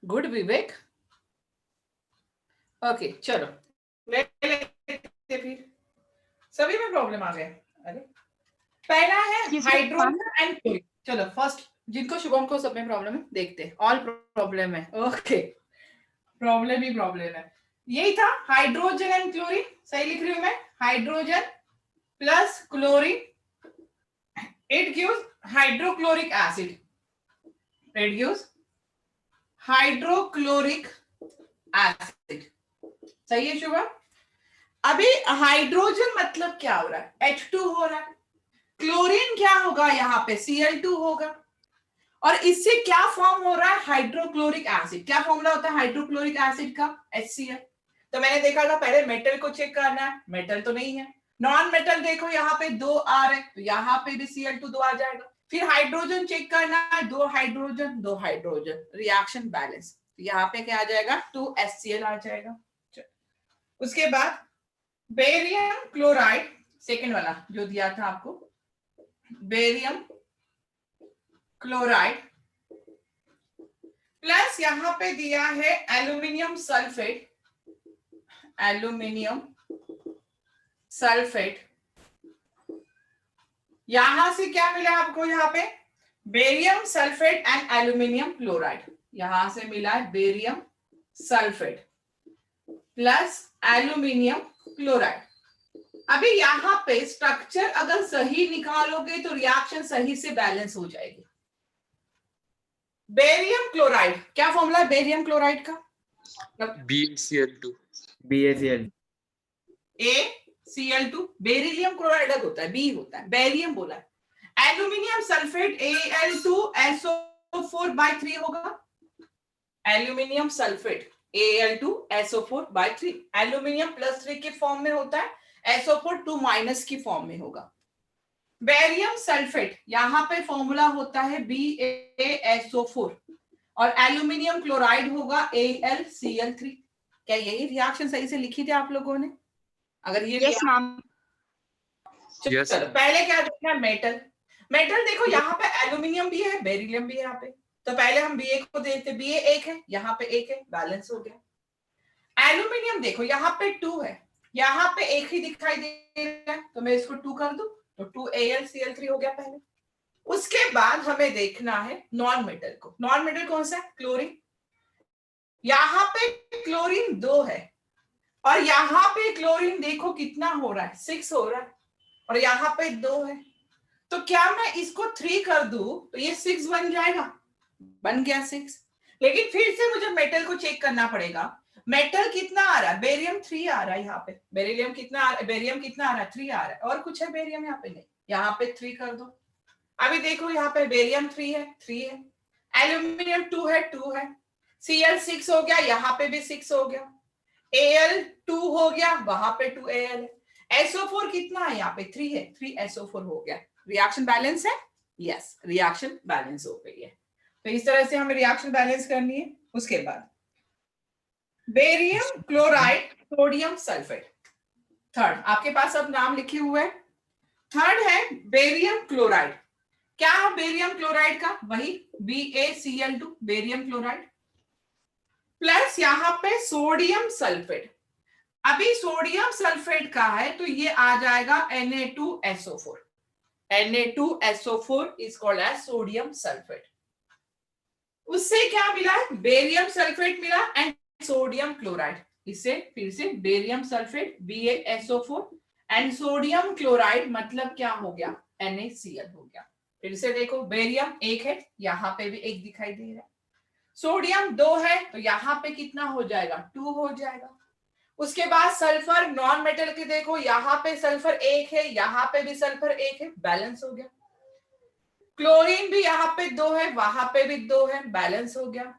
Good विवेक। Okay चलो ले लेते फिर। सभी में प्रॉब्लम आ गए। अरे पहला है हाइड्रोजन एंड क्लोरीन। चलो फर्स्ट जिनको शुभम को सब में प्रॉब्लम है देखते हैं। ऑल प्रॉब्लम है। ओके प्रॉब्लम ही प्रॉब्लम है। यही था हाइड्रोजन एंड क्लोरीन। सही लिख रही हूं मैं। Hydrogen plus chlorine it gives hydrochloric acid. It gives hydrochloric acid. सही है शुभम। अभी हाइड्रोजन मतलब क्या हो रहा है? H2 हो रहा है। क्लोरीन क्या होगा यहाँ पे? Cl2 होगा। और इससे क्या फॉर्म हो रहा है? Hydrochloric acid. क्या फॉर्मूला होता है हाइड्रोक्लोरिक एसिड का? HCl। तो मैंने देखा था पहले मेटल को चेक करना है। मेटल तो नहीं है। नॉन मेटल देखो यहाँ पे 2 आ रहे, तो यहाँ पे भी Cl2 2 आ जाएगा। फिर हाइड्रोजन चेक करना है। 2 हाइड्रोजन 2 हाइड्रोजन, रिएक्शन बैलेंस। यहाँ पे क्या आ जाएगा? 2HCl आ जाएगा। उसके बाद बेरियम क्लोराइड, सेकेंड वाला जो दिया था आपको, बेरियम क्लोराइड प्लस यहां पे दिया है एल्यूमिनियम सल्फेट। Aluminium sulphate. यहां से क्या मिला आपको? यहाँ पे barium sulphate and aluminium chloride. यहां से मिला है barium sulphate plus aluminium chloride. अभी यहाँ पे स्ट्रक्चर अगर सही निकालोगे तो रिएक्शन सही से बैलेंस हो जाएगी। बेरियम क्लोराइड क्या फॉर्मूला है बेरियम क्लोराइड का? BaCl2। ACl2। बेरिलियम क्लोराइड होता है, बी होता है, बेरियम बोला है। एल्यूमिनियम सल्फेट Al2SO4/3 होगा। Aluminium sulphate Al2SO4/3। एल्यूमिनियम +3 के फॉर्म में होता है, SO4 2- की फॉर्म में होगा। बेरियम सल्फेट यहाँ पे फॉर्मूला होता है BaSO4 और एल्यूमिनियम क्लोराइड होगा AlCl3। क्या यही रिएक्शन सही से लिखी थी आप लोगों ने? अगर ये यस मैम। चलो पहले क्या देखना है? मेटल। मेटल देखो यहाँ पे एल्यूमिनियम भी है, बेरिलियम भी है यहाँ पे। तो पहले हम Ba को देखते, Ba 1 है, यहाँ पे 1 है, बैलेंस हो गया। एल्यूमिनियम देखो यहाँ पे 2 है, यहाँ पे 1 ही दिखाई दे रहा है, तो मैं इसको 2 कर दूं तो 2AlCl3 हो गया पहले। उसके बाद हमें देखना है नॉन मेटल को। नॉन मेटल कौन सा है? क्लोरीन। यहाँ पे क्लोरीन 2 है और यहाँ पे क्लोरीन देखो कितना हो रहा है? 6 हो रहा है और यहाँ पे 2 है। तो क्या मैं इसको 3 कर दूं तो ये 6 बन जाएगा? बन गया 6। लेकिन फिर से मुझे मेटल को चेक करना पड़ेगा। मेटल कितना आ रहा है? बेरियम 3 आ रहा है यहाँ पे। बेरिलियम कितना आ रहा है? बेरियम कितना आ रहा है? 3 आ रहा है। और कुछ है बेरियम यहाँ पे? नहीं। यहाँ पे 3 कर दो। अभी देखो यहाँ पे बेरियम 3 है, 3 है। एल्यूमिनियम 2 है, 2 है। Cl 6 हो गया, यहाँ पे भी 6 हो गया। Al 2 हो गया, वहां पे 2Al है। SO4 कितना है? यहाँ पे 3 है, 3SO4 हो गया। रिएक्शन बैलेंस है? यस, रिएक्शन बैलेंस हो गई है। तो इस तरह से हमें रिएक्शन बैलेंस करनी है। उसके बाद barium chloride sodium sulphate. Third आपके पास अब नाम लिखे हुए हैं। थर्ड है बेरियम क्लोराइड। क्या है बेरियम क्लोराइड का? वही BaCl2 बेरियम क्लोराइड प्लस यहाँ पे सोडियम सल्फेट। अभी सोडियम सल्फेट का है तो ये आ जाएगा Na2SO4। Na2SO4 is called as sodium sulphate. उससे क्या मिला? बेरियम सल्फेट मिला एंड सोडियम क्लोराइड। इससे फिर से barium sulphate BaSO4 and sodium chloride मतलब क्या हो गया? NaCl हो गया। फिर से देखो बेरियम 1 है, यहाँ पे भी 1 दिखाई दे रहा है। सोडियम 2 है तो यहाँ पे कितना हो जाएगा? 2 हो जाएगा। उसके बाद सल्फर नॉन मेटल के देखो, यहाँ पे सल्फर 1 है, यहाँ पे भी सल्फर 1 है, बैलेंस हो गया। क्लोरीन भी यहाँ पे 2 है, वहां पे भी 2 है, बैलेंस हो गया।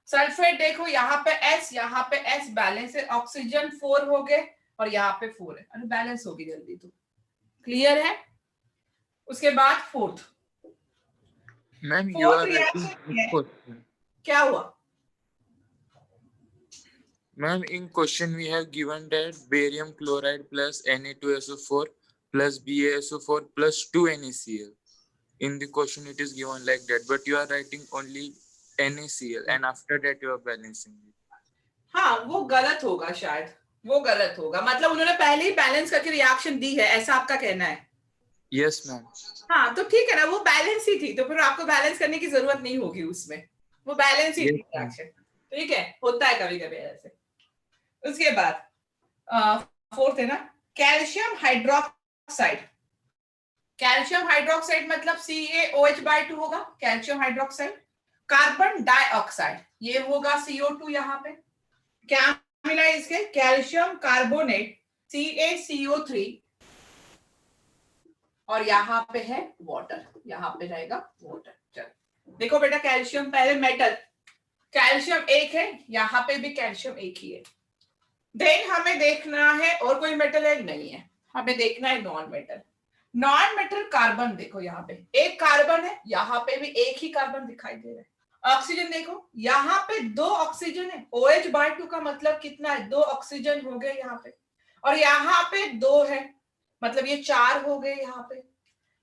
सल्फेट देखो यहाँ पे S, यहाँ पे S, बैलेंस है। ऑक्सीजन 4 हो गए और यहाँ पे 4 है, अरे बैलेंस होगी जल्दी। तो क्लियर है? उसके बाद fourth ma'am you are reaction क्या हुआ? Ma'am, in question we have given that barium chloride plus Na2SO4 plus BaSO4 plus 2NaCl. In the question it is given like that, but you are writing only NaCl and after that you are balancing it. हाँ वो गलत होगा शायद, वो गलत होगा, मतलब उन्होंने पहले ही बैलेंस करके रिएक्शन दी है, ऐसा आपका कहना है? Yes ma'am. हाँ तो ठीक है ना, वो बैलेंस ही थी, तो फिर आपको बैलेंस करने की जरूरत नहीं होगी उसमें, वो बैलेंस ही थी रिएक्शन। ठीक है, होता है कभी कभी ऐसे। उसके बाद फोर्थ है ना, कैल्शियम हाइड्रोक्साइड। कैल्शियम हाइड्रोक्साइड मतलब CaOH/2 होगा, कैल्शियम हाइड्रोक्साइड। कार्बन डाइऑक्साइड ये होगा CO2, यहाँ पे क्या मिला इसके, कैल्शियम कार्बोनेट CaCO3, और यहाँ पे है वाटर, यहाँ पे रहेगा वाटर। चलो देखो बेटा, कैल्शियम पहले मेटल, कैल्शियम एक है, यहाँ पे भी कैल्शियम एक ही है। देन हमें देखना है और कोई मेटल है, नहीं है, हमें देखना है non metal. Non metal carbon, देखो यहाँ पे एक कार्बन है, यहाँ पे भी एक ही कार्बन दिखाई दे रहा है। ऑक्सीजन देखो, यहाँ पे 2 ऑक्सीजन है, OH/2 का मतलब कितना है, 2 ऑक्सीजन हो गए यहाँ पे, और यहाँ पे 2 है, मतलब ये 4 हो गए यहाँ पे।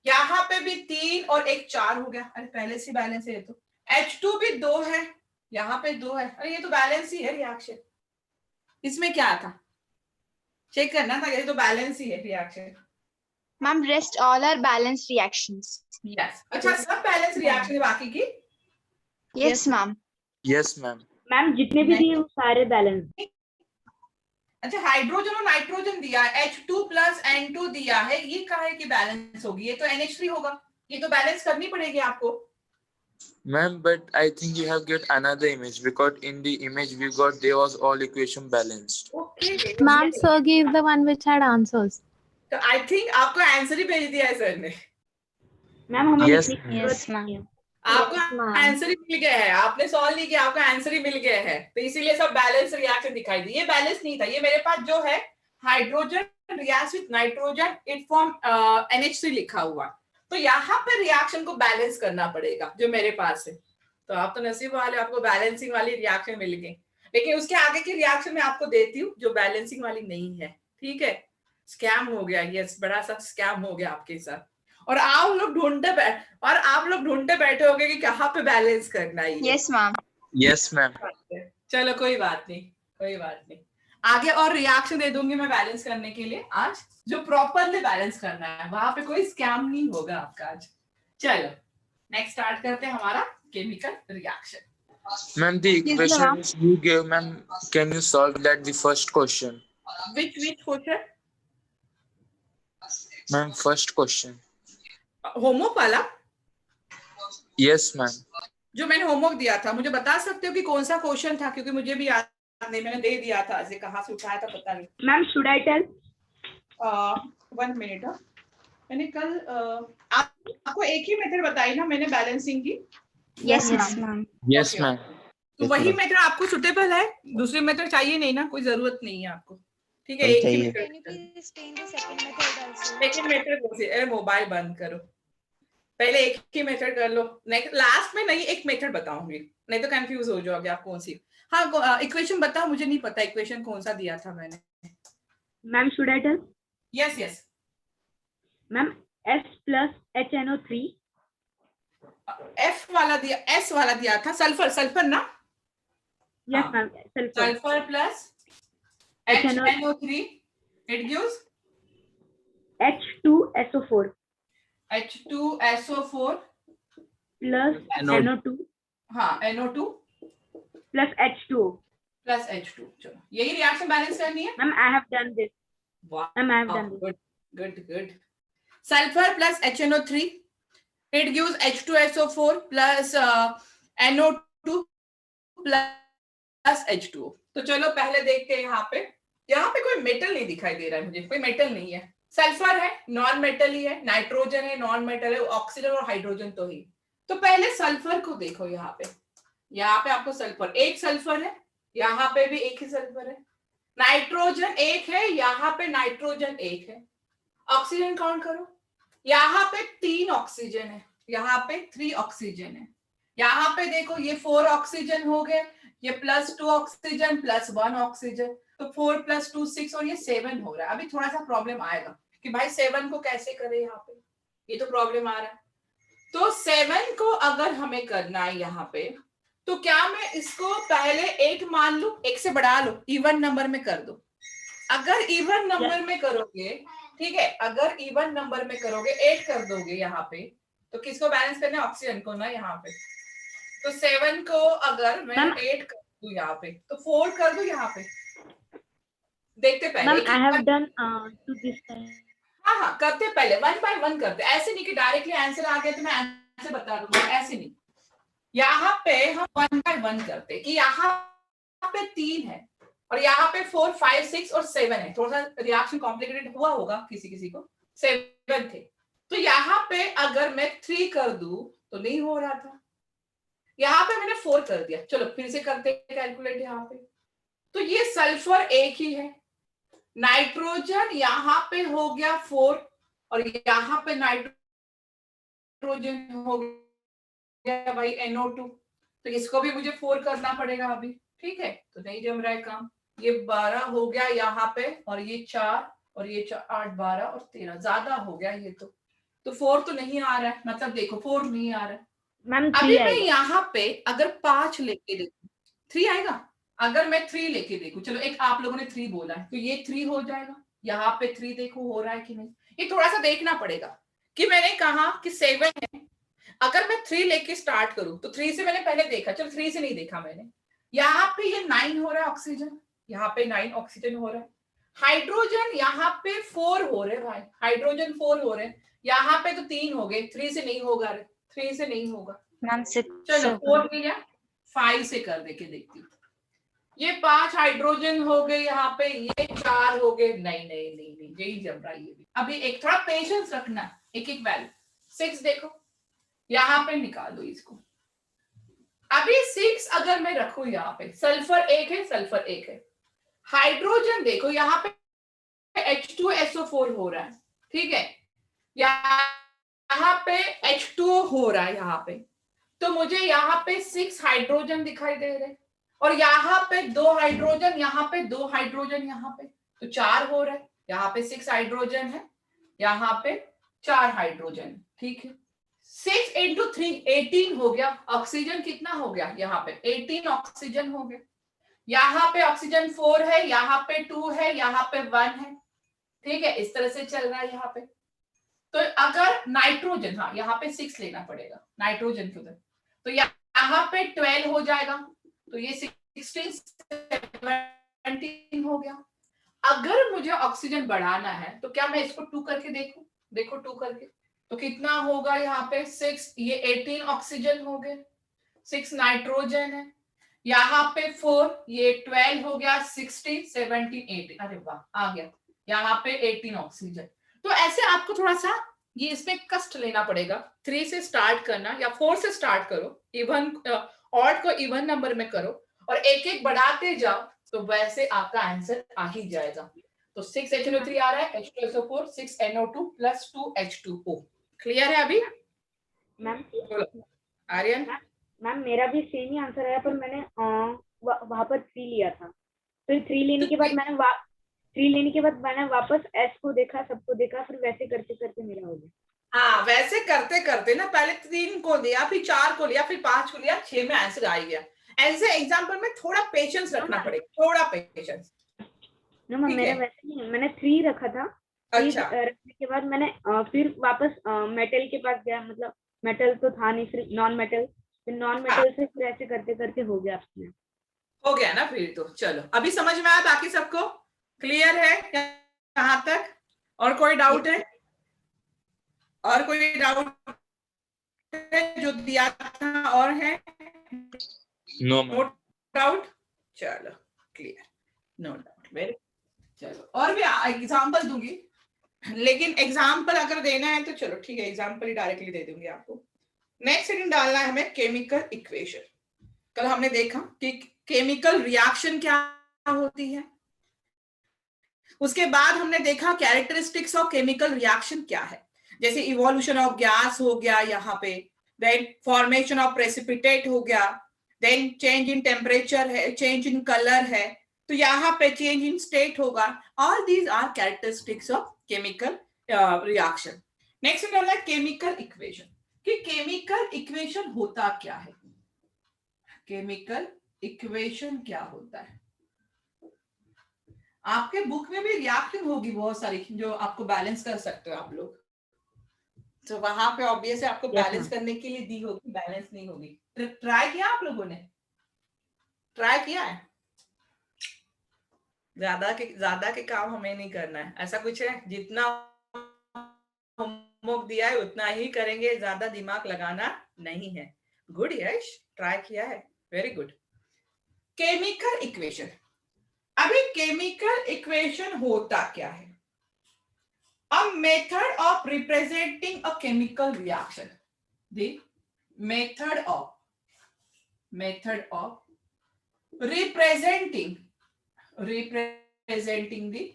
यहाँ पे भी 3 और 1 4 हो गया, अरे पहले से बैलेंस है ये तो। H2 भी 2 है, यहाँ पे 2 है, अरे ये तो बैलेंस ही है रिएक्शन। इसमें क्या था, चेक करना था, ये तो बैलेंस ही है reaction. Ma'am rest all are balance reactions. Yes, अच्छा सब बैलेंस रिएक्शन है बाकी की। Yes ma'am. Yes ma'am. Ma'am जितने भी दिए वो सारे बैलेंस। अच्छा हाइड्रोजन और नाइट्रोजन दिया, H2 प्लस N2 दिया है, ये कहा है कि बैलेंस होगी, ये तो NH3 होगा, ये तो बैलेंस करनी पड़ेगी आपको। Ma'am, but I think you have got another image because in the image we got there was all equation balanced. Okay Ma'am, sir gave the one which had answers. तो I think आपको answer ही भेज दिया है sir ने। Ma'am हमें Yes, लिखने की yes, जरूरत ma'am. नहीं है। आपको आंसर ही मिल गया है, आपने सॉल्व नहीं किया, आपका आंसर ही मिल गया है, तो इसीलिए सब बैलेंस रिएक्शन दिखाई दी। ये बैलेंस नहीं था, ये मेरे पास जो है hydrogen reacts with nitrogen, it form NH3 लिखा हुआ, तो यहाँ पे रिएक्शन को बैलेंस करना पड़ेगा जो मेरे पास है। तो आप तो नसीब वाले, आपको बैलेंसिंग वाली रिएक्शन मिल गई, लेकिन उसके आगे की रिएक्शन मैं आपको देती हूँ जो बैलेंसिंग वाली नहीं है। ठीक है, स्कैम हो गया, यस बड़ा सा स्कैम हो गया आपके साथ, और आप लोग ढूंढते बैठे होगे कि कहाँ पे बैलेंस करना है। Yes ma'am. Yes ma'am. चलो कोई बात नहीं, कोई बात नहीं, आगे और रिएक्शन दे दूंगी मैं बैलेंस करने के लिए आज, जो प्रॉपरली बैलेंस करना है, वहां पे कोई स्कैम नहीं होगा आपका आज। चलो नेक्स्ट स्टार्ट करते हैं हमारा chemical reaction. Ma'am, the equations you gave, ma'am, can you solve that the first question? which question? Ma'am, first question. Homework वाला Yes ma'am. जो मैंने होमवर्क दिया था, मुझे बता सकते हो कि कौन सा क्वेश्चन था, क्योंकि मुझे भी याद नहीं, मैंने दे दिया था, ऐसे कहाँ से उठाया था पता नहीं। Ma'am should I tell? 1 minute, मैंने कल आपको एक ही मेथड बताई ना मैंने बैलेंसिंग की। Yes ma'am. Yes Okay. ma'am. तो Yes, वही ma'am. मेथड आपको सुटेबल है, दूसरी मेथड चाहिए नहीं ना, कोई जरूरत नहीं है आपको। ठीक है, नहीं एक ही चाहिए। Can you method. please explain the second method also? Second method कौन सी? अरे मोबाइल बंद करो, पहले एक ही मेथड कर लो, नेक्स्ट लास्ट में नहीं एक मेथड बताऊंगी, नहीं तो कंफ्यूज हो जाओगे आप कौन सी। हाँ इक्वेशन बताओ, मुझे नहीं पता इक्वेशन कौन सा दिया था मैंने। Ma'am should I tell? Yes yes, ma'am S plus HNO3 F वाला दिया, एस वाला दिया था, सल्फर, सल्फर ना, यस हाँ। Ma'am sulphur sulphur plus HNO3 it gives H2SO4 H2SO4 plus NO2 हाँ NO2 plus H2O. Plus H2। चलो यही रिएक्शन बैलेंस करनी है। Ma'am I have done this. Ma'am I have done this. Good good. Sulphur plus HNO3 it gives H2SO4 plus NO2 plus H2O। तो चलो पहले देखते हैं यहाँ पे कोई मेटल नहीं दिखाई दे रहा है मुझे, कोई मेटल नहीं है। सल्फर है, नॉन मेटल ही है, नाइट्रोजन है, नॉन मेटल है, ऑक्सीजन और हाइड्रोजन तो ही। तो पहले सल्फर को देखो, यहाँ पे आपको सल्फर, एक सल्फर है, यहाँ पे भी एक ही सल्फर है, नाइट्रोजन एक है, यहाँ पे नाइट्रोजन एक है। ऑक्सीजन काउंट करो, यहाँ पे 3 ऑक्सीजन है, यहाँ पे 3 ऑक्सीजन है, यहाँ पे देखो ये 4 ऑक्सीजन हो गए, ये +2 ऑक्सीजन +1 ऑक्सीजन, तो 4 + 2 6 और ये 7 हो रहा है। अभी थोड़ा सा प्रॉब्लम आएगा कि भाई 7 को कैसे करें, यहाँ पे ये तो प्रॉब्लम आ रहा है। तो 7 को अगर हमें करना है यहाँ पे, तो क्या मैं इसको पहले 8 मान लूं, 1 से बढ़ा लो, इवन नंबर में कर दो। अगर इवन नंबर में करोगे, ठीक है, अगर इवन नंबर में करोगे 8 कर दोगे यहाँ पे, तो किसको बैलेंस करना है? ऑक्सीजन को ना यहाँ पे। तो 7 को अगर मैं 8 कर दूं यहाँ पे, तो 4 कर दूं यहाँ पे। देखते पहले। Ma'am I have done two this time. हाँ, करते पहले 1 by 1 करते, ऐसे नहीं कि डायरेक्टली आंसर आ गया तो मैं आंसर बता दूंगा, ऐसे नहीं। यहाँ पे हम 1 by 1 करते कि यहाँ पे 3 है और यहाँ पे 4, 5, 6 और 7 है। थोड़ा सा रिएक्शन कॉम्प्लिकेटेड हुआ होगा किसी को। 7 थे, तो यहाँ पे अगर मैं 3 कर दूं तो नहीं हो रहा था। यहाँ पे मैंने 4 कर दिया। चलो फिर से करते कैलकुलेट यहाँ पे। तो ये सल्फर एक ही है, नाइट्रोजन यहाँ पे हो गया 4 और यहाँ पे नाइट्रोजन हो गया भाई NO2। तो इसको भी मुझे 4 करना पड़ेगा अभी, ठीक है। तो नहीं जम रहा है काम। ये 12 हो गया यहाँ पे और ये 4 और ये 4, 8, 12 और 13, ज्यादा हो गया ये तो 4 तो नहीं आ रहा है, मतलब देखो 4 नहीं आ रहा है। मैम अभी मैं यहाँ पे अगर 5 लेके देखूं, 3 आएगा। अगर मैं 3 लेके देखूं, चलो एक आप लोगों ने 3 बोला है तो ये 3 हो जाएगा। यहाँ पे 3 देखो हो रहा है कि नहीं, ये थोड़ा सा देखना पड़ेगा। कि मैंने कहा कि 7 है, अगर मैं 3 लेके स्टार्ट करूं तो 3 से मैंने पहले देखा, चलो 3 से नहीं देखा मैंने। यहाँ पे ये 9 हो रहा है ऑक्सीजन, यहाँ पे 9 ऑक्सीजन हो रहा है। हाइड्रोजन यहाँ पे 4 हो रहे भाई, हाइड्रोजन 4 हो रहे। यहाँ पे तो 3 हो गए, 3 से नहीं होगा रे, 3 से नहीं होगा। मैम 6 चलो 4 मिल गया, 5 से कर देके देखती हूँ। ये 5 हाइड्रोजन हो गए, यहाँ पे ये 4 हो गए। नहीं नहीं नहीं नहीं, यही जम रहा है ये भी। अभी एक थोड़ा पेशेंस रखना, एक एक वैल्यू। 6 देखो, यहाँ पे निकालो इसको। अभी 6 अगर मैं रखू यहाँ पे, सल्फर एक है, सल्फर एक है। हाइड्रोजन देखो यहाँ पे H2SO4 हो रहा है, ठीक है। यहाँ पे H2O हो रहा है यहाँ पे, तो मुझे यहाँ पे 6 हाइड्रोजन दिखाई दे रहे और यहाँ पे 2 हाइड्रोजन, यहाँ पे 2 हाइड्रोजन, यहाँ पे तो 4 हो रहा है। यहाँ पे 6 हाइड्रोजन है, यहाँ पे 4 हाइड्रोजन, ठीक है। 6 into 3 18 हो गया। ऑक्सीजन कितना हो गया? यहाँ पे 18 ऑक्सीजन हो गया। यहाँ पे ऑक्सीजन 4 है, यहाँ पे 2 है, यहाँ पे 1 है, ठीक है। इस तरह से चल रहा है यहाँ पे। तो अगर नाइट्रोजन, हाँ यहाँ पे 6 लेना पड़ेगा नाइट्रोजन के उधर, तो यहाँ पे 12 हो जाएगा, तो ये 16 17 हो गया। अगर मुझे ऑक्सीजन बढ़ाना है तो क्या मैं इसको 2 करके देखूं? देखो 2 करके तो कितना होगा? यहाँ पे 6, ये 18 ऑक्सीजन हो गए, 6 नाइट्रोजन है, यहाँ पे 4, ये 12 हो गया, 16 17 18, अरे वाह आ गया। यहाँ पे 18 ऑक्सीजन। तो ऐसे आपको थोड़ा सा ये इसमें कष्ट लेना पड़ेगा। 3 से स्टार्ट करना या 4 से स्टार्ट करो, इवन ऑड को इवन नंबर में करो और एक एक बढ़ाते जाओ, तो वैसे आपका आंसर आ ही जाएगा। तो 6 HNO3 आ रहा है, H2SO4, 6 NO2 plus 2 H2O। Clear है अभी मैम? आर्यन? मैम मेरा भी सेम ही आंसर आया, पर मैंने वहां पर 3 लिया था। तो 3 लेने के बाद मैंने 3 लेने के बाद मैंने वापस S को देखा, सबको देखा, फिर वैसे करते करते मेरा हो गया। हाँ, वैसे करते करते ना, पहले 3 को लिया, फिर 4 को लिया, फिर 5 को लिया, 6 में आंसर आ गया। ऐसे एग्जाम्पल में थोड़ा पेशेंस रखना पड़ेगा, थोड़ा पेशेंस। ना मैम मेरा वैसे नहीं, मैंने 3 रखा था। अच्छा। रखने के बाद मैंने फिर वापस मेटल के पास गया, मतलब मेटल तो था नहीं, फिर नॉन मेटल, फिर नॉन मेटल से फिर ऐसे करते करते हो गया आपने। हो गया ना फिर तो। चलो अभी समझ में आया बाकी सबको? क्लियर है कहाँ तक? और कोई डाउट है? और कोई डाउट है जो दिया था? और है? No no doubt. चलो क्लियर, नो डाउट, वेरी। चलो और भी एग्जांपल दूंगी, लेकिन एग्जाम्पल अगर देना है तो चलो ठीक है, एग्जाम्पल ही डायरेक्टली दे दूंगी आपको। नेक्स्ट हेडिंग डालना है हमें केमिकल इक्वेशन। कल हमने देखा कि केमिकल रिएक्शन क्या होती है, उसके बाद हमने देखा कैरेक्टरिस्टिक्स ऑफ केमिकल रिएक्शन क्या है, जैसे इवोल्यूशन ऑफ गैस हो गया यहाँ पे, देन फॉर्मेशन ऑफ प्रेसिपिटेट हो गया, देन चेंज इन टेम्परेचर है, चेंज इन कलर है, तो यहाँ पे चेंज इन स्टेट होगा। All these are characteristics of chemical reaction. Next है केमिकल इक्वेशन, कि केमिकल इक्वेशन होता क्या है। केमिकल इक्वेशन क्या होता है? आपके बुक में भी रिएक्शन होगी बहुत सारी जो आपको बैलेंस कर सकते हो आप लोग, तो वहां पे ऑब्वियस है आपको बैलेंस करने के लिए दी होगी, बैलेंस नहीं होगी। ट्राई किया आप लोगों ने? ट्राई किया है? ज्यादा के काम हमें नहीं करना है, ऐसा कुछ है? जितना होमवर्क दिया है उतना ही करेंगे, ज्यादा दिमाग लगाना नहीं है। गुड यश, ट्राई किया है, वेरी गुड। केमिकल इक्वेशन, अभी केमिकल इक्वेशन होता क्या है? A method of representing a chemical reaction. The method of representing the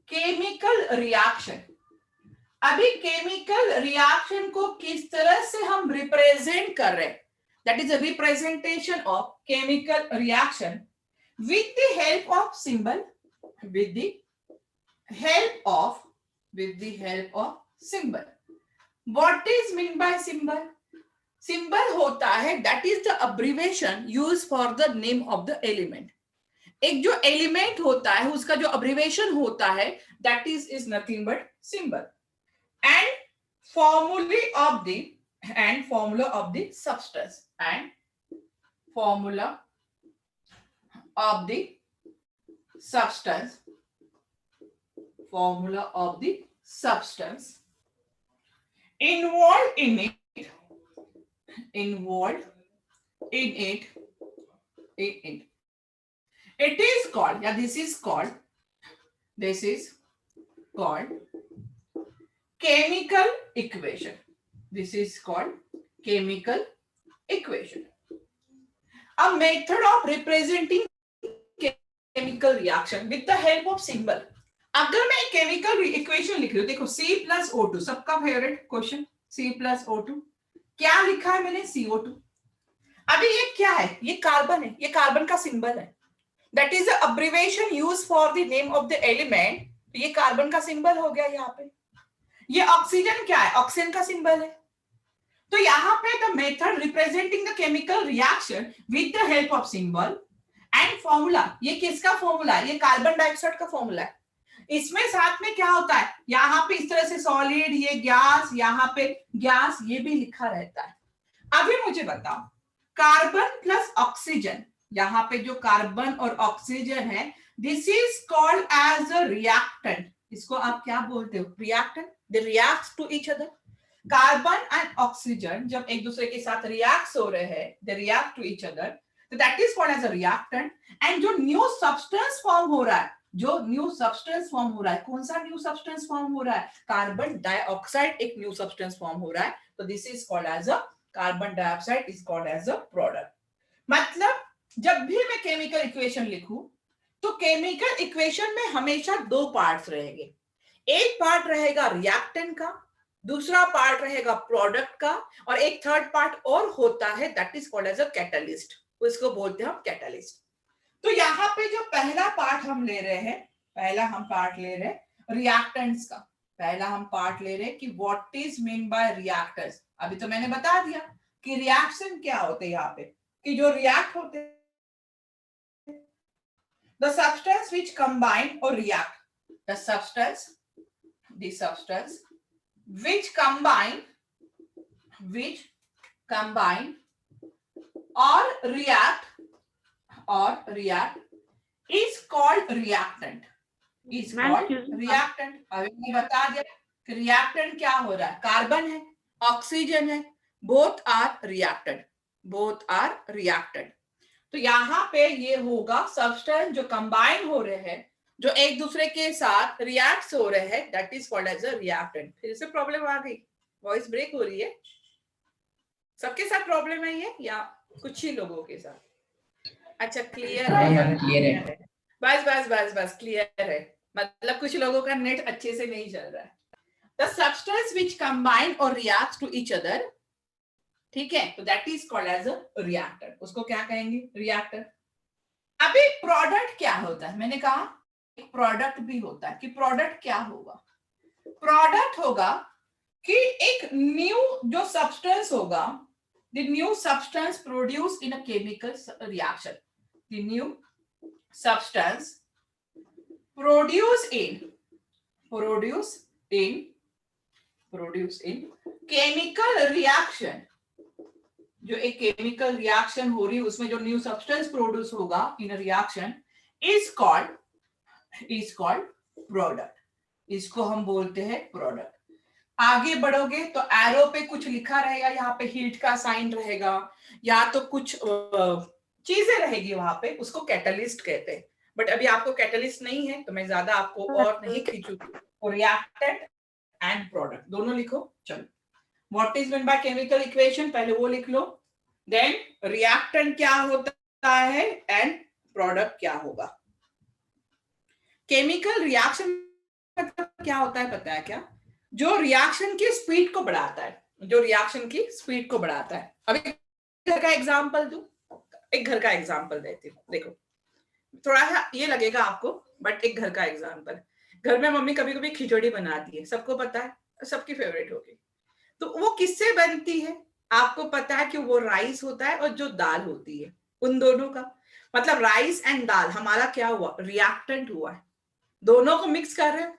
chemical reaction. अभी केमिकल रिएक्शन को किस तरह से हम रिप्रेजेंट कर रहे हैं? That is a representation of chemical reaction with the help of symbol, with the help of symbol. What is mean by symbol? Symbol होता है that is the abbreviation used for the name of the element. एक जो element होता है उसका जो abbreviation होता है that is nothing but symbol. And formula of the substance, and formula of the substance involved in it. It is called, this is called chemical equation. This is called chemical equation. A method of representing chemical reaction with the help of symbol. अगर मैं chemical equation लिख रही हूँ, देखो C+O2, सबका favourite question, C+O2 क्या लिखा है मैंने? CO2। अभी ये क्या है? ये कार्बन है, ये कार्बन का सिंबल है, that is the abbreviation used for the name of the element. ये कार्बन का सिंबल हो गया यहाँ पे। ये ऑक्सीजन क्या है? ऑक्सीजन का सिंबल है। तो यहाँ पे the method representing the chemical reaction with the help of symbol and formula, ये किसका फॉर्मूला है? ये कार्बन डाइऑक्साइड का फॉर्मूला है। इसमें साथ में क्या होता है? यहाँ पे इस तरह से सॉलिड, ये गैस, यहाँ पे गैस, ये भी लिखा रहता है। अभी मुझे बताओ, कार्बन प्लस ऑक्सीजन, यहाँ पे जो कार्बन और ऑक्सीजन है, this is called as a reactant. इसको आप क्या बोलते हो? Reactant. They react to each other. Carbon and oxygen जब एक दूसरे के साथ रिएक्ट हो रहे हैं, they react to each other, तो that is called as a reactant. And जो न्यू सब्सटेंस फॉर्म हो रहा है, कौन सा न्यू सब्सटेंस फॉर्म हो रहा है? कार्बन डाइऑक्साइड एक न्यू सब्सटेंस फॉर्म हो रहा है, तो this is called as a carbon dioxide is called as a product. मतलब जब भी मैं केमिकल इक्वेशन लिखूं, तो केमिकल इक्वेशन में हमेशा दो पार्ट्स रहेंगे। एक पार्ट रहेगा रिएक्टेंट का, दूसरा पार्ट रहेगा प्रोडक्ट का, और एक थर्ड पार्ट और होता है, that is called as a catalyst. उसको बोलते हैं हम कैटलिस्ट। तो यहाँ पे जो पहला पार्ट हम ले रहे हैं, रिएक्टेंट्स का। पहला हम पार्ट ले रहे हैं कि what is mean bye reactants. अभी तो मैंने बता दिया कि रिएक्शन क्या होते हैं यहाँ पे, कि जो रिएक्ट होते हैं, द सब्सटेंस व्हिच कंबाइन और react, the substance which combine or react is called reactant. अभी मैं बता दिया कि रिएक्टेंट क्या हो रहा है? कार्बन है, ऑक्सीजन है, बोथ आर रिएक्टेंट। तो यहाँ पे ये होगा सब्सटेंस जो कंबाइन हो रहे हैं, जो एक दूसरे के साथ रिएक्ट हो रहे हैं, that is called as a reactant. फिर से प्रॉब्लम आ गई, वॉइस ब्रेक हो रही है। सबके साथ प्रॉब्लम है ये या कुछ ही लोगों के साथ? अच्छा, क्लियर है। बस क्लियर है। मतलब कुछ लोगों का नेट अच्छे से नहीं चल रहा है। द सब्सटेंस व्हिच कंबाइन और रिएक्ट टू ईच अदर, ठीक है, तो that is called as a reactor. उसको क्या कहेंगे? रिएक्टर। अभी प्रोडक्ट क्या होता है? मैंने कहा एक प्रोडक्ट भी होता है। कि प्रोडक्ट क्या होगा? प्रोडक्ट होगा कि एक न्यू जो सब्सटेंस होगा, the new substance produced in a chemical reaction. The new substance produced in chemical reaction. जो एक केमिकल रिएक्शन हो रही है उसमें जो न्यू सब्सटेंस प्रोड्यूस होगा इन रिएक्शन इज कॉल्ड प्रोडक्ट. इसको हम बोलते हैं प्रोडक्ट. आगे बढ़ोगे तो एरो पे कुछ लिखा रहेगा, यहाँ पे हीट का साइन रहेगा या तो कुछ चीजें रहेगी वहां पे, उसको कैटलिस्ट कहते हैं. बट अभी आपको कैटलिस्ट नहीं है तो मैं ज्यादा आपको और नहीं खींचूंगी. रिएक्टेंट एंड प्रोडक्ट दोनों लिखो. चलो, what is mean by chemical equation पहले वो लिख लो. देन रिएक्टेंट क्या होता है एंड प्रोडक्ट क्या होगा. केमिकल रिएक्शन मतलब क्या होता है पता है क्या? जो रिएक्शन की स्पीड को बढ़ाता है, जो रिएक्शन की स्पीड को बढ़ाता है. अभी घर का एग्जांपल दूं, एक घर का एग्जांपल देती हूँ. देखो थोड़ा सा ये लगेगा आपको बट एक घर का एग्जांपल. घर में मम्मी कभी कभी खिचड़ी बनाती है, सबको पता है, सबकी फेवरेट होगी. तो वो किससे बनती है? आपको पता है कि वो राइस होता है और जो दाल होती है, उन दोनों का मतलब राइस एंड दाल हमारा क्या हुआ? रिएक्टेंट हुआ है. दोनों को मिक्स कर रहे हैं.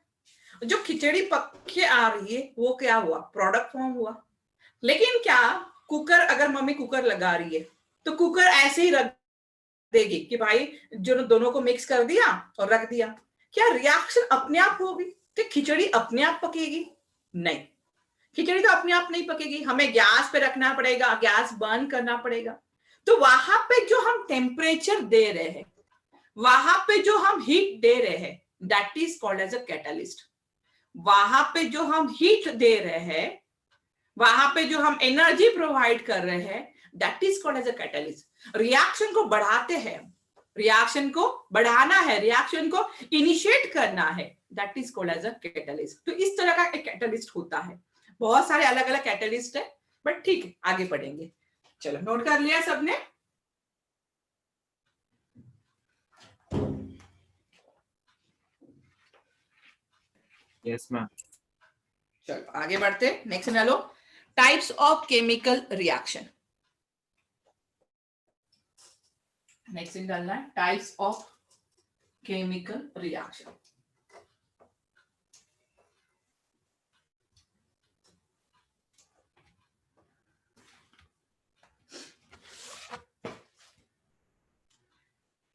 जो खिचड़ी पक के आ रही है वो क्या हुआ? प्रोडक्ट फॉर्म हुआ. लेकिन क्या कुकर, अगर मम्मी कुकर लगा रही है तो कुकर ऐसे ही रख देगी कि भाई जो दोनों को मिक्स कर दिया और रख दिया? क्या रिएक्शन अपने आप होगी? कि खिचड़ी अपने आप पकेगी? नहीं, खिचड़ी तो अपने आप नहीं पकेगी. हमें गैस पे रखना पड़ेगा, गैस बर्न करना पड़ेगा. तो वहां पे जो हम टेम्परेचर दे रहे हैं, वहां पे जो हम हीट दे रहे हैं, that is called as a catalyst. वहां पे जो हम हीट दे रहे हैं, वहां पे जो हम एनर्जी प्रोवाइड कर रहे हैं, that is called as a catalyst. Reaction को बढ़ाते हैं, रिएक्शन को बढ़ाना है, रिएक्शन को इनिशिएट करना है, that is called as a catalyst. तो इस तरह का एक कैटलिस्ट होता है. बहुत सारे अलग अलग कैटलिस्ट है बट ठीक है, आगे पढ़ेंगे. चलो, नोट कर लिया सबने? Yes ma'am. चलो आगे बढ़ते. नेक्स्ट डालो, types of chemical reaction. Next डालना है types of chemical reaction.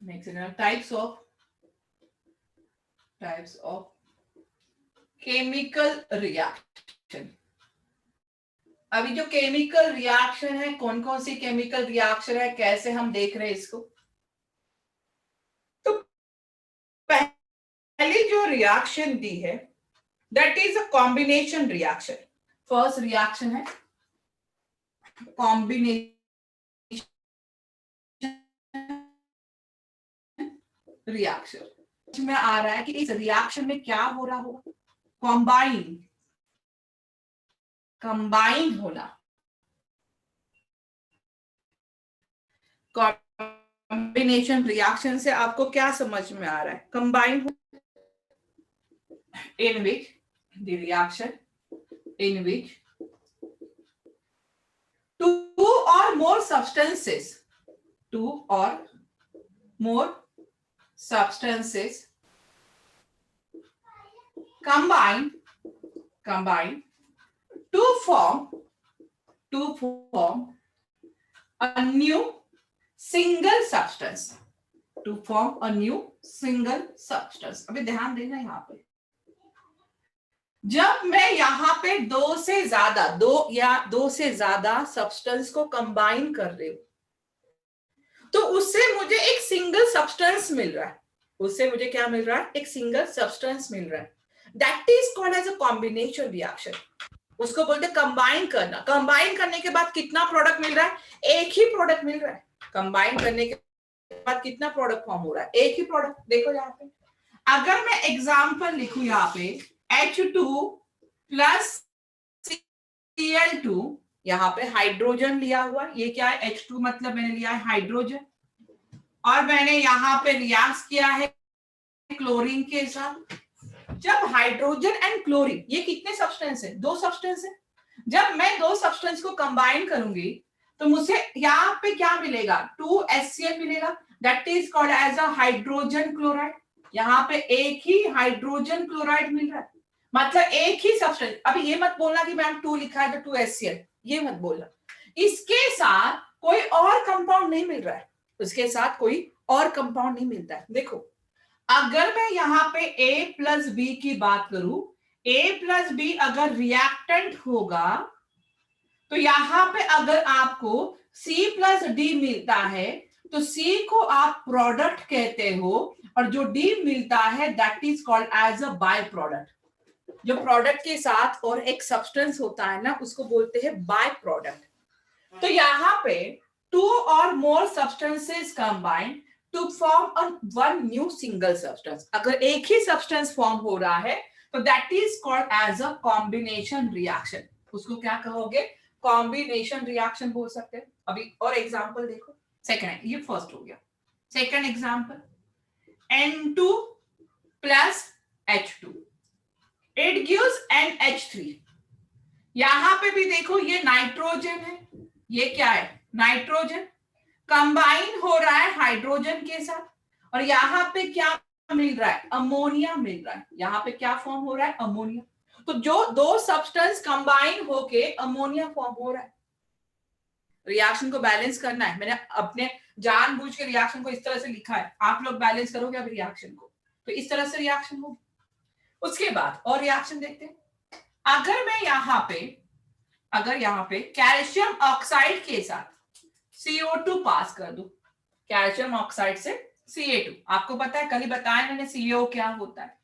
Next types of chemical reaction. अभी जो केमिकल रिएक्शन है, कौन कौन सी केमिकल रिएक्शन है, कैसे हम देख रहे हैं इसको? तो पहली जो रिएक्शन दी है that is a combination reaction. First reaction है कॉम्बिनेशन रिएक्शन. में आ रहा है कि इस रिएक्शन में क्या हो रहा होगा? कंबाइन होना. कॉम्बिनेशन रिएक्शन से आपको क्या समझ में आ रहा है? Combine in which the reaction in which two or more substances combine to form a new single substance. अभी ध्यान देना यहाँ पे. जब मैं यहाँ पे दो से ज्यादा सब्सटेंस को कंबाइन कर रही हूं तो उससे मुझे एक सिंगल सब्सटेंस मिल रहा है. उससे मुझे क्या मिल रहा है? एक सिंगल सब्सटेंस मिल रहा है. That is called as a combination reaction. उसको बोलते कंबाइन करना. कंबाइन करने के बाद कितना प्रोडक्ट मिल रहा है? एक ही प्रोडक्ट मिल रहा है. कंबाइन करने के बाद कितना प्रोडक्ट फॉर्म हो रहा है? एक ही प्रोडक्ट. देखो यहाँ पे अगर मैं एग्जाम्पल लिखूं यहाँ पे H2 प्लस Cl2, यहाँ पे हाइड्रोजन लिया हुआ. ये क्या है? H2 मतलब मैंने लिया है हाइड्रोजन और मैंने यहाँ पे रिएक्ट किया है क्लोरीन के साथ. जब हाइड्रोजन एंड क्लोरीन, ये कितने सब्सटेंस है? दो सब्सटेंस है. जब मैं दो सब्सटेंस को कंबाइन करूंगी तो मुझे यहाँ पे क्या मिलेगा, 2HCl मिलेगा, that is called as a hydrogen chloride. यहाँ पे एक ही हाइड्रोजन क्लोराइड मिल रहा है, मतलब एक ही सब्सटेंस। अभी ये मत बोलना कि मैम 2 लिखा है तो 2HCl, ये मत बोलना। इसके साथ कोई और कंपाउंड नहीं मिल रहा है, उसके साथ कोई और कंपाउंड नहीं मिलता है। देखो अगर मैं यहाँ पे A प्लस बी की बात करूं, A प्लस बी अगर रिएक्टेंट होगा तो यहाँ पे अगर आपको C प्लस डी मिलता है तो C को आप प्रोडक्ट कहते हो, और जो D मिलता है that is called as a by product. जो प्रोडक्ट के साथ और एक सब्सटेंस होता है ना, उसको बोलते हैं बाय प्रोडक्ट। तो यहाँ पे 2 or more substances combine to form one new single substance। अगर एक ही सब्सटेंस फॉर्म हो रहा है तो that is called as a combination reaction. उसको क्या कहोगे, कॉम्बिनेशन रिएक्शन बोल सकते हैं। अभी और एग्जांपल देखो, सेकंड, ये फर्स्ट हो गया। Second example, N2 plus H2 it gives NH3। यहां पे भी देखो ये नाइट्रोजन है, ये क्या है, नाइट्रोजन कंबाइन हो रहा है हाइड्रोजन के साथ, और यहाँ पे क्या मिल रहा है, अमोनिया मिल रहा है। यहाँ पे क्या फॉर्म हो रहा है, अमोनिया। तो जो दो सब्सटेंस कंबाइन होके अमोनिया फॉर्म हो रहा है। रिएक्शन को बैलेंस करना है, मैंने अपने जानबूझ के रिएक्शन को इस तरह से लिखा है। आप लोग बैलेंस करोगे अब रिएक्शन को, तो इस तरह से रिएक्शन होगी। उसके बाद और रिएक्शन देखते हैं। अगर मैं यहाँ पे कैल्शियम ऑक्साइड के साथ CO2 पास कर दूं, कैल्शियम ऑक्साइड से Ca2, आपको पता है, कल ही बताया मैंने CO क्या होता है।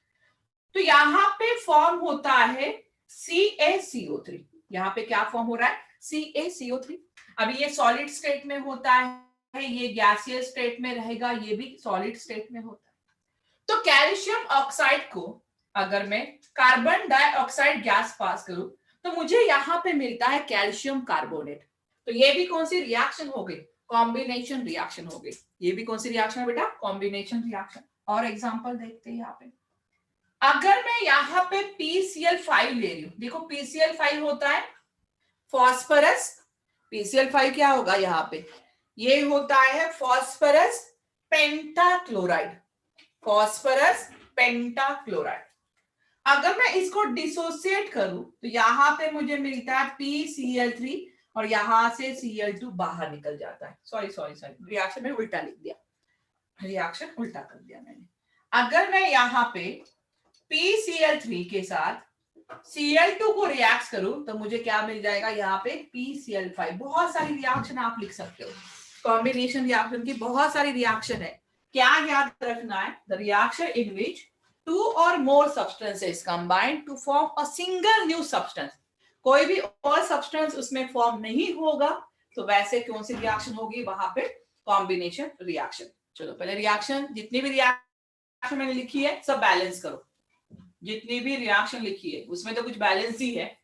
तो यहाँ पे फॉर्म होता है CaCO3। यहाँ पे क्या फॉर्म हो रहा है, CaCO3। अभी ये सॉलिड स्टेट में होता है, ये गैसियस स्टेट में रहेगा, ये भी सॉलिड स्टेट में होता है। तो कैल्शियम ऑक्साइड को अगर मैं कार्बन डाइऑक्साइड गैस पास करूं तो मुझे यहाँ पे मिलता है कैल्शियम कार्बोनेट। तो ये भी कौन सी रिएक्शन हो गई, कॉम्बिनेशन रिएक्शन हो गई। ये भी कौन सी रिएक्शन है बेटा, कॉम्बिनेशन रिएक्शन। और एग्जांपल देखते हैं यहाँ पे। अगर मैं यहाँ पे PCl5 ले रही हूँ, देखो PCl5 होता है फॉस्फरस। PCl5 क्या होगा यहाँ पे, ये होता है फॉस्फरस पेंटाक्लोराइड, फॉस्फरस पेंटाक्लोराइड। अगर मैं इसको डिसोसिएट करूं तो यहाँ पे मुझे मिलता है PCl3, और यहां से Cl2 बाहर निकल जाता है। सॉरी रिएक्शन में उल्टा लिख दिया, रिएक्शन उल्टा कर दिया मैंने। अगर मैं यहाँ पे PCl3 के साथ Cl2 को रिएक्ट करूं तो मुझे क्या मिल जाएगा, यहाँ पे PCl5। बहुत सारी रिएक्शन आप लिख सकते हो, कॉम्बिनेशन रिएक्शन की बहुत सारी रिएक्शन है। क्या याद रखना है, the reaction in which 2 or more substances combine to form a single new substance। कोई भी और सब्सटेंस उसमें फॉर्म नहीं होगा तो वैसे कौन सी रिएक्शन होगी, वहां पे कॉम्बिनेशन रिएक्शन। चलो पहले रिएक्शन, जितनी भी रिएक्शन मैंने लिखी है सब बैलेंस करो। जितनी भी रिएक्शन लिखी है उसमें तो कुछ बैलेंस ही है,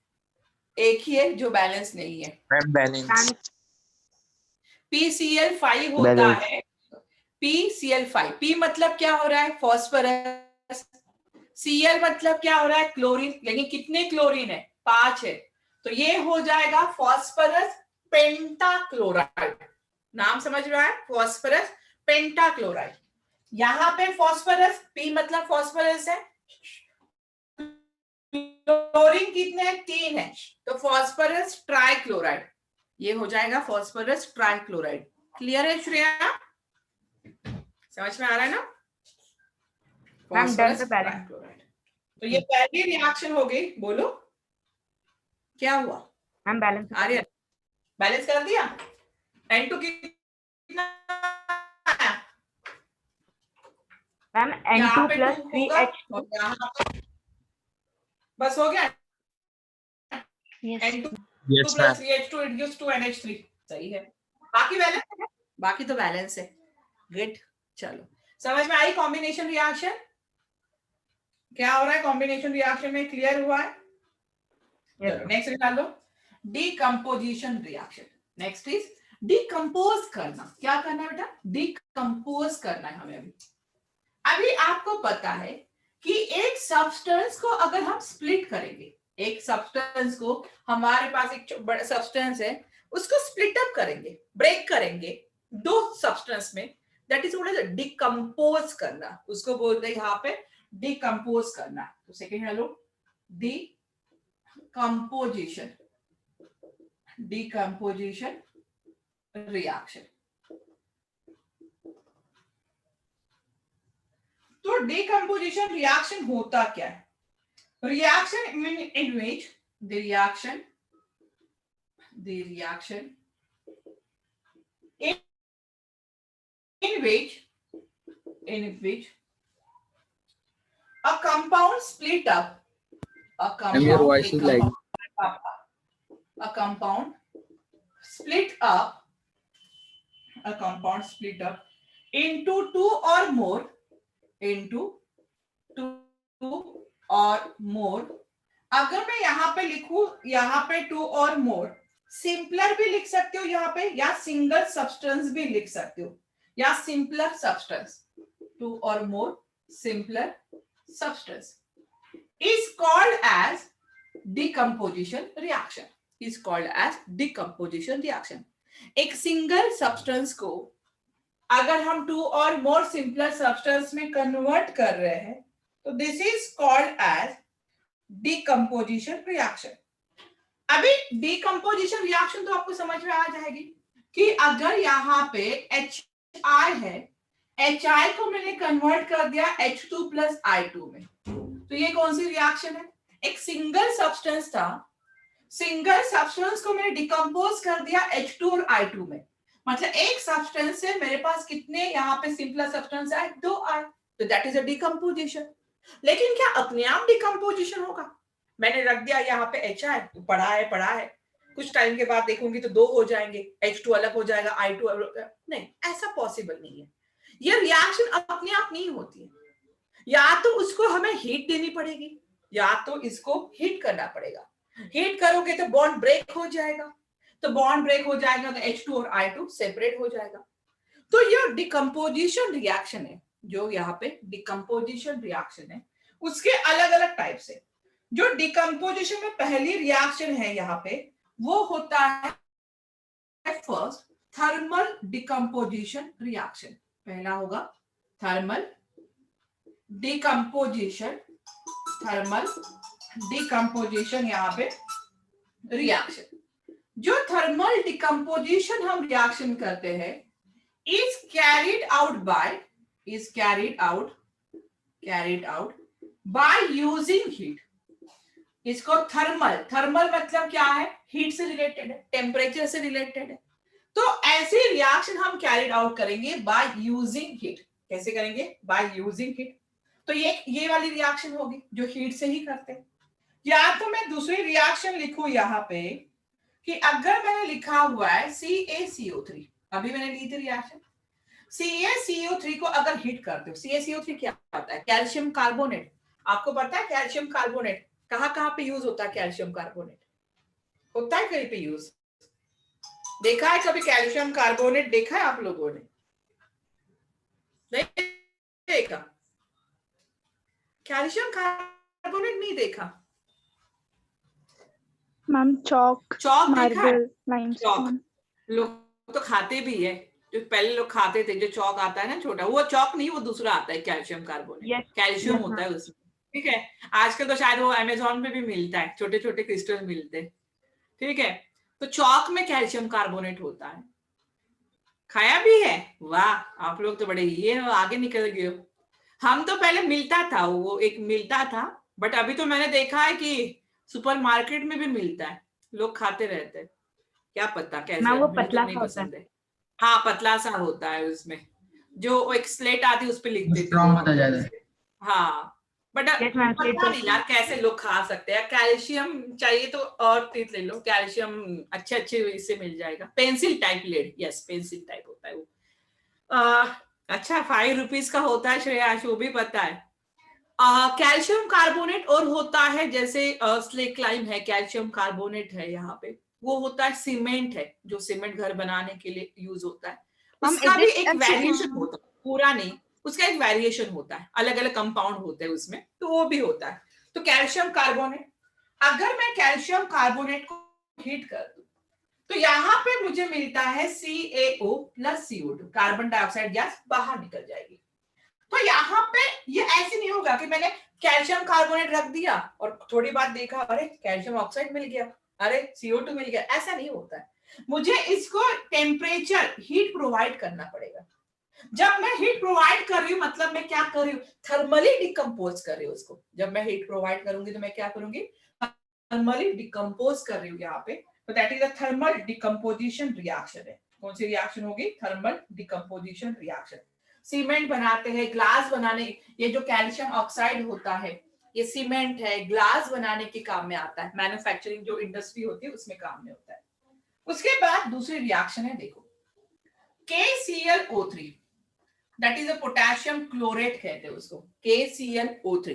एक ही है जो बैलेंस नहीं है। बैलेंस PCl5 होता है, PCl5, P मतलब क्या हो रहा है, फॉस्फरस। Cl मतलब क्या हो रहा है, क्लोरीन। लेकिन कितने क्लोरीन है, 5 है, तो ये हो जाएगा फॉस्फरस पेंटाक्लोराइड। नाम समझ रहा है, फॉस्फरस पेंटाक्लोराइड। यहाँ पे फॉस्फरस, P मतलब फॉस्फरस है, क्लोरीन कितने हैं, 3 है, तो फॉस्फरस ट्राइक्लोराइड। ये हो जाएगा फॉस्फरस ट्राइक्लोराइड। क्लियर है श्रेया, समझ में आ रहा है ना। Phosphorus trichloride. तो ये पहली रिएक्शन हो गई। बोलो क्या हुआ मैम, बैलेंस आर्यन, बैलेंस कर दिया। N2 कितना आया मैम, N2 प्लस 3H2 बस हो गया। Yes. N2 Yes, plus 3H2 it gives 2NH3। सही है, बाकी बैलेंस है, बाकी तो बैलेंस है। गुड, चलो समझ में आई कॉम्बिनेशन रिएक्शन क्या हो रहा है, कॉम्बिनेशन रिएक्शन में क्लियर हुआ है। नेक्स्ट निकाल लो, decomposition reaction. Next is decompose करना। क्या करना है बेटा, डिकम्पोज करना है हमें। अभी आपको पता है कि एक सब्सटेंस को अगर हम स्प्लिट करेंगे, एक सब्सटेंस को, हमारे पास एक बड़ा सब्सटेंस है, उसको स्प्लिट अप करेंगे, ब्रेक करेंगे दो सब्सटेंस में, that is what is decompose करना, उसको बोलते हैं यहाँ पे डिकम्पोज करना। तो second hello decomposition, decomposition reaction. तो डिकम्पोजिशन रिएक्शन होता क्या है? Reaction in which the reaction in which a compound split up, a compound split up into two or more, अगर मैं यहाँ पे लिखूं, यहाँ पे टू और मोर, सिंपलर भी लिख सकते हो यहाँ पे, या सिंगल सब्सटेंस भी लिख सकते हो, या सिंपलर सब्सटेंस, टू और more simpler substance is called as decomposition reaction, is called as decomposition reaction। एक सिंगल सब्सटेंस को अगर हम टू और मोर सिंपलर सब्सटेंस में कन्वर्ट कर रहे हैं तो this is called as decomposition reaction. अभी डिकम्पोजिशन रिएक्शन तो आपको समझ में आ जाएगी कि अगर यहाँ पे HI है, HI को मैंने कन्वर्ट कर दिया H2 + I2 में, तो ये कौन सी रिएक्शन है? एक सिंगल सब्सटेंस था, सिंगल सब्सटेंस को मैंने डिकम्पोज कर दिया H2 और I2 में, मतलब एक सब्सटेंस से मेरे पास कितने यहाँ पे सिंपलर सब्सटेंस आए? 2 आए, तो दैट इज अ डिकम्पोजिशन। लेकिन क्या अपने आप डिकम्पोजिशन होगा? मैंने रख दिया यहाँ पे HI, तो पढ़ा है, कुछ टाइम के बाद देखूंगी तो 2 हो जाएंगे, H2 अलग हो जाएगा, I2 अलग, नहीं, ऐसा पॉसिबल नहीं है। ये रिएक्शन अपने आप नहीं होती है, या तो उसको हमें हीट देनी पड़ेगी, या तो इसको हीट करना पड़ेगा। हीट करोगे तो बॉन्ड ब्रेक हो जाएगा, तो बॉन्ड ब्रेक हो जाएगा तो H2 और I2 सेपरेट हो जाएगा। तो ये डिकम्पोजिशन रिएक्शन है, जो यहाँ पे डिकम्पोजिशन रिएक्शन है, उसके अलग अलग टाइप से। जो डिकम्पोजिशन में पहली रिएक्शन है यहाँ पे, वो होता है फर्स्ट थर्मल डिकम्पोजिशन रिएक्शन। पहला होगा थर्मल डिकम्पोजिशन, यहाँ पे रिएक्शन। जो थर्मल डिकम्पोजिशन हम रिएक्शन करते हैं is carried out by using heat। इसको थर्मल मतलब क्या है? हीट से रिलेटेड है, टेम्परेचर से रिलेटेड है। तो ऐसी रिएक्शन हम कैरिड आउट करेंगे बाय यूजिंग हीट। कैसे करेंगे? Bye using heat. तो ये वाली रिएक्शन होगी जो हीट से ही करते हैं। या तो मैं दूसरी रिएक्शन लिखूं यहाँ पे कि अगर मैंने लिखा हुआ है CaCO3, अभी मैंने ली थी रिएक्शन, CaCO3 को अगर हीट करते हो, CaCO3 क्या होता है? Calcium carbonate. आपको पता है कैल्शियम कार्बोनेट कहाँ पे यूज होता है? कैल्शियम कार्बोनेट होता है कहीं पे यूज? देखा है कभी कैल्शियम कार्बोनेट? देखा है आप लोगों ने? नहीं देखा? कैल्शियम कार्बोनेट नहीं देखा? मैम चौक मार्बल लाइमस्टोन लोग तो खाते भी है। जो पहले लोग खाते थे, जो चौक आता है ना छोटा, वो चौक नहीं, वो दूसरा आता है कैल्शियम कार्बोनेट। कैल्शियम होता है उसमें, ठीक है। आजकल तो शायद वो अमेज़न पे भी मिलता है, छोटे छोटे क्रिस्टल मिलते हैं, ठीक है। तो चौक में कैल्शियम कार्बोनेट होता है, खाया भी है। वाह, आप लोग तो बड़े ये आगे निकल गए हो। हम तो पहले मिलता था, वो एक मिलता था, बट अभी तो मैंने देखा है कि सुपरमार्केट में भी मिलता है, लोग खाते रहते हैं। क्या पता कैसे, वो मुझे पतला तो नहीं सा पसंद है। हाँ, पतला सा होता है, उसमें जो एक स्लेट आती है उस पे लिख देते हैं। हाँ, बट पता नहीं यार कैसे लोग खा सकते हैं। कैल्शियम चाहिए तो और तीत ले लो, कैल्शियम अच्छे इससे मिल जाएगा। Pencil type lead, yes pencil type होता है वो। अच्छा 5 रुपीज का होता है श्रेयाश, वो भी पता है। कैल्शियम कार्बोनेट और होता है जैसे स्लेट लाइम है, कैल्शियम कार्बोनेट है यहाँ पे। वो होता है सीमेंट है, जो सीमेंट घर बनाने के लिए यूज होता है। उसका भी एक वेरिएशन होता है, पूरा नहीं, उसका एक वेरिएशन होता है, अलग अलग कंपाउंड होते हैं उसमें, तो वो भी होता है। तो कैल्शियम कार्बोनेट, अगर मैं कैल्शियम कार्बोनेट को हीट कर दूं तो यहाँ पे मुझे मिलता है CaO plus CO2, carbon dioxide gas बाहर निकल जाएगी। तो यहाँ पे ये ऐसे नहीं होगा कि मैंने कैल्शियम कार्बोनेट रख दिया और थोड़ी बात देखा, अरे कैल्शियम ऑक्साइड मिल गया, अरे CO2 मिल गया, ऐसा नहीं होता है। मुझे इसको टेम्परेचर हीट प्रोवाइड करना पड़ेगा। जब मैं हीट प्रोवाइड कर रही हूँ मतलब मैं क्या कर रही हूँ, थर्मली डिकम्पोज कर रही हूँ उसको। जब मैं हीट प्रोवाइड करूंगी तो मैं क्या करूंगी, थर्मली डिकम्पोज कर रही हूँ यहाँ पे। तो that is a thermal decomposition reaction है। कौन सी रिएक्शन होगी, थर्मल डिकम्पोजिशन रिएक्शन। सीमेंट बनाते हैं, ग्लास बनाने, ये जो कैल्शियम ऑक्साइड होता है ये सीमेंट है, ग्लास बनाने के काम में आता है, मैन्युफैक्चरिंग जो इंडस्ट्री होती है उसमें काम में होता है। उसके बाद दूसरी रिएक्शन है, देखो KClO3, that is a potassium chlorate कहते हैं उसको, KClO3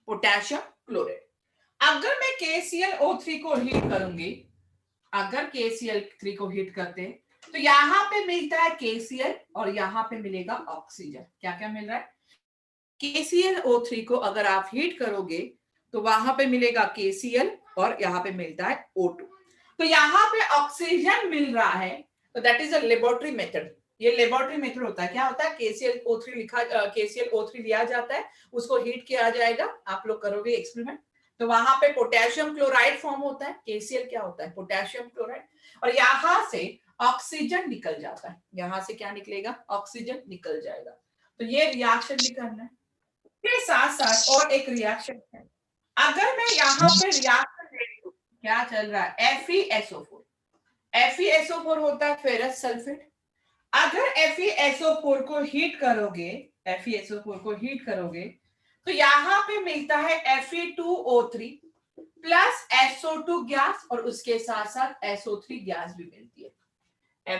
पोटेशियम क्लोरेट। अगर मैं KClO3 को हीट करूंगी, अगर KCl3 को हीट करते हैं तो यहाँ पे मिलता है KCl और यहाँ पे मिलेगा ऑक्सीजन। क्या क्या मिल रहा है, KClO3 को अगर आप हीट करोगे तो वहां पे मिलेगा KCl और यहाँ पे मिलता है O2। तो यहाँ पे ऑक्सीजन मिल रहा है, तो that is a laboratory method. ये लेबोरेटरी मेथड होता है। क्या होता है, KClO3 लिया जाता है, उसको हीट किया जाएगा, आप लोग करोगे एक्सपेरिमेंट, तो वहां पे पोटेशियम क्लोराइड फॉर्म होता है। KCl क्या होता है, पोटेशियम क्लोराइड, और यहाँ से ऑक्सीजन निकल जाता है। यहाँ से क्या निकलेगा, ऑक्सीजन निकल जाएगा। तो ये रिएक्शन भी करना है। के साथ साथ और एक रिएक्शन है, अगर मैं यहाँ पे रिएक्शन देख लूं, क्या चल रहा है, FeSO4। FeSO4 होता है फेरस सल्फेट। अगर FeSO4 को हीट करोगे, FeSO4 को हीट करोगे तो यहाँ पे मिलता है Fe2O3 प्लस SO2 गैस और उसके साथ साथ SO3 गैस भी मिलती है।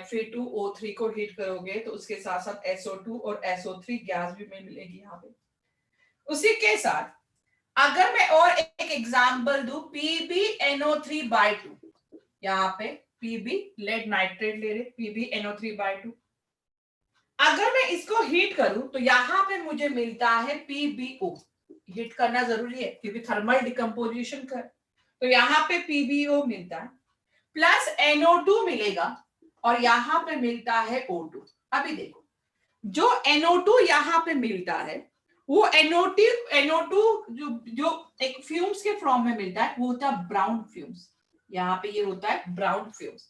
Fe2O3 को हीट करोगे तो उसके साथ साथ SO2 और SO3 गैस भी मिलेगी यहाँ पे। उसी के साथ अगर मैं और एक एग्जांपल दूं, PbNO3/2, यहाँ पे Pb लेड नाइट्रेट ले रहे, PbNO3/2। अगर मैं इसको हीट करूं तो यहाँ पे मुझे मिलता है PbO। हीट करना जरूरी है क्योंकि थर्मल डिकम्पोजिशन कर, तो यहाँ पे PbO मिलता है प्लस NO2 मिलेगा और यहाँ पे मिलता है O2। अभी देखो, जो NO2 यहाँ पे मिलता है वो NO2 जो एक फ्यूम्स के फॉर्म में मिलता है, वो होता है ब्राउन फ्यूम्स। यहाँ पे ये होता है ब्राउन फ्यूम्स।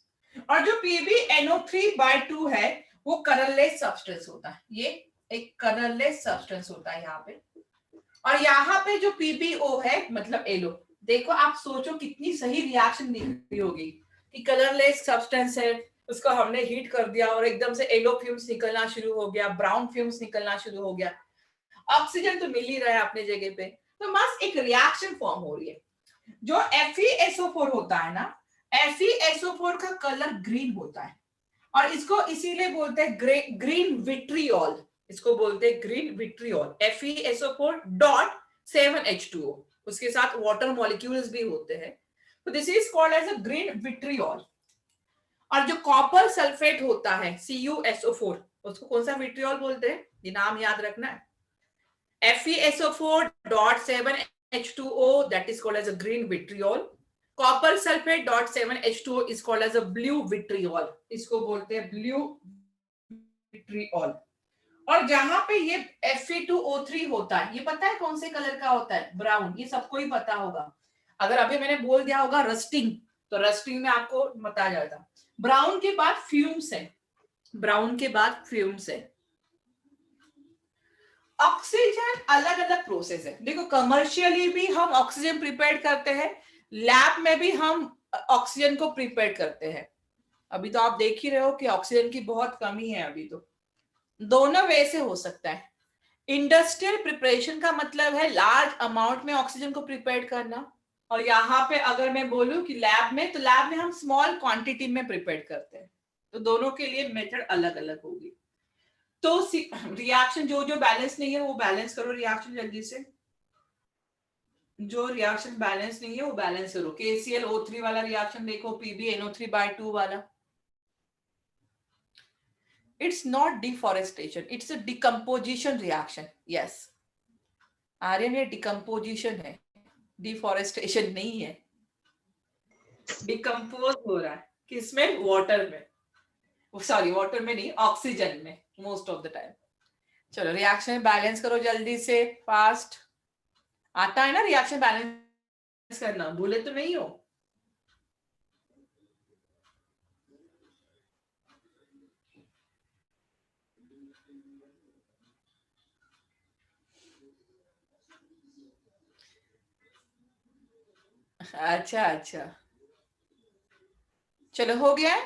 और जो PbNO3/2 है वो कलरलेस सब्सटेंस होता है, ये एक कलरलेस सब्सटेंस होता है यहाँ पे। और यहाँ पे जो PbO है मतलब एलो, देखो आप सोचो कितनी सही रिएक्शन निकली होगी कि कलरलेस सब्सटेंस है, उसको हमने हीट कर दिया और एकदम से येलो फ्यूम्स निकलना शुरू हो गया, ब्राउन फ्यूम्स निकलना शुरू हो गया, ऑक्सीजन तो मिल ही रहा है अपने जगह पे, तो मस्त एक रिएक्शन फॉर्म हो रही है। जो FeSO4 होता है ना, FeSO4 का कलर ग्रीन होता है और इसको इसीलिए बोलते हैं ग्रीन विट्रियोल, इसको बोलते हैं ग्रीन विट्रियोल। FeSO4.7H2O, उसके साथ वाटर मॉलिक्यूल्स भी होते हैं, तो this is called as a green vitriol. और जो कॉपर सल्फेट होता है CuSO4, उसको कौन सा विट्रियोल बोलते हैं, ये नाम याद रखना है। FeSO4.7H2O, that is called as a green vitriol. Copper sulfate.7H2O is called as a blue vitriol, इसको बोलते हैं blue vitriol। और जहां पे ये Fe2O3 होता है, ये पता है कौन से कलर का होता है, ब्राउन, ये सबको ही पता होगा। अगर अभी मैंने बोल दिया होगा रस्टिंग, तो रस्टिंग में आपको बता जाता। ब्राउन के बाद फ्यूम्स है, ब्राउन के बाद फ्यूम्स है। ऑक्सीजन अलग अलग प्रोसेस है, देखो कमर्शियली भी हम ऑक्सीजन प्रिपेयर करते हैं, लैब में भी हम ऑक्सीजन को प्रिपेयर करते हैं। अभी तो आप देख ही रहे हो कि ऑक्सीजन की बहुत कमी है अभी, तो दोनों वे से हो सकता है। इंडस्ट्रियल प्रिपरेशन का मतलब है लार्ज अमाउंट में ऑक्सीजन को प्रिपेयर करना, और यहाँ पे अगर मैं बोलूं कि लैब में, तो लैब में हम स्मॉल क्वांटिटी में प्रिपेयर करते हैं, तो दोनों के लिए मेथड अलग अलग होगी। तो रिएक्शन जो जो बैलेंस नहीं है वो बैलेंस करो रिएक्शन जल्दी से, जो रिएक्शन बैलेंस नहीं है वो बैलेंस करो। KClO3 वाला रिएक्शन देखो, PbNO3/2 वाला, it's not deforestation, it's a decomposition reaction. Yes Aryan, ये डिकम्पोजिशन है, डिफॉरेस्टेशन नहीं है, डिकम्पोज हो रहा है। किसमें? वाटर में, सॉरी वाटर में नहीं, ऑक्सीजन में मोस्ट ऑफ द टाइम। चलो रिएक्शन बैलेंस करो जल्दी से, फास्ट। आता है ना रिएक्शन बैलेंस करना, भूले तो नहीं हो? अच्छा अच्छा, चलो हो गया है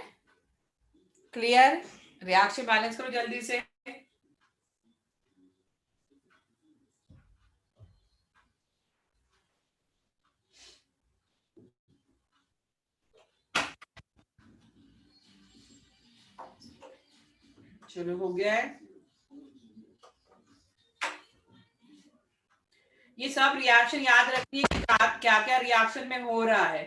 क्लियर। रिएक्शन बैलेंस करो जल्दी से। चलो हो गया है। ये सब रिएक्शन याद रखिए कि क्या क्या रिएक्शन में हो रहा है।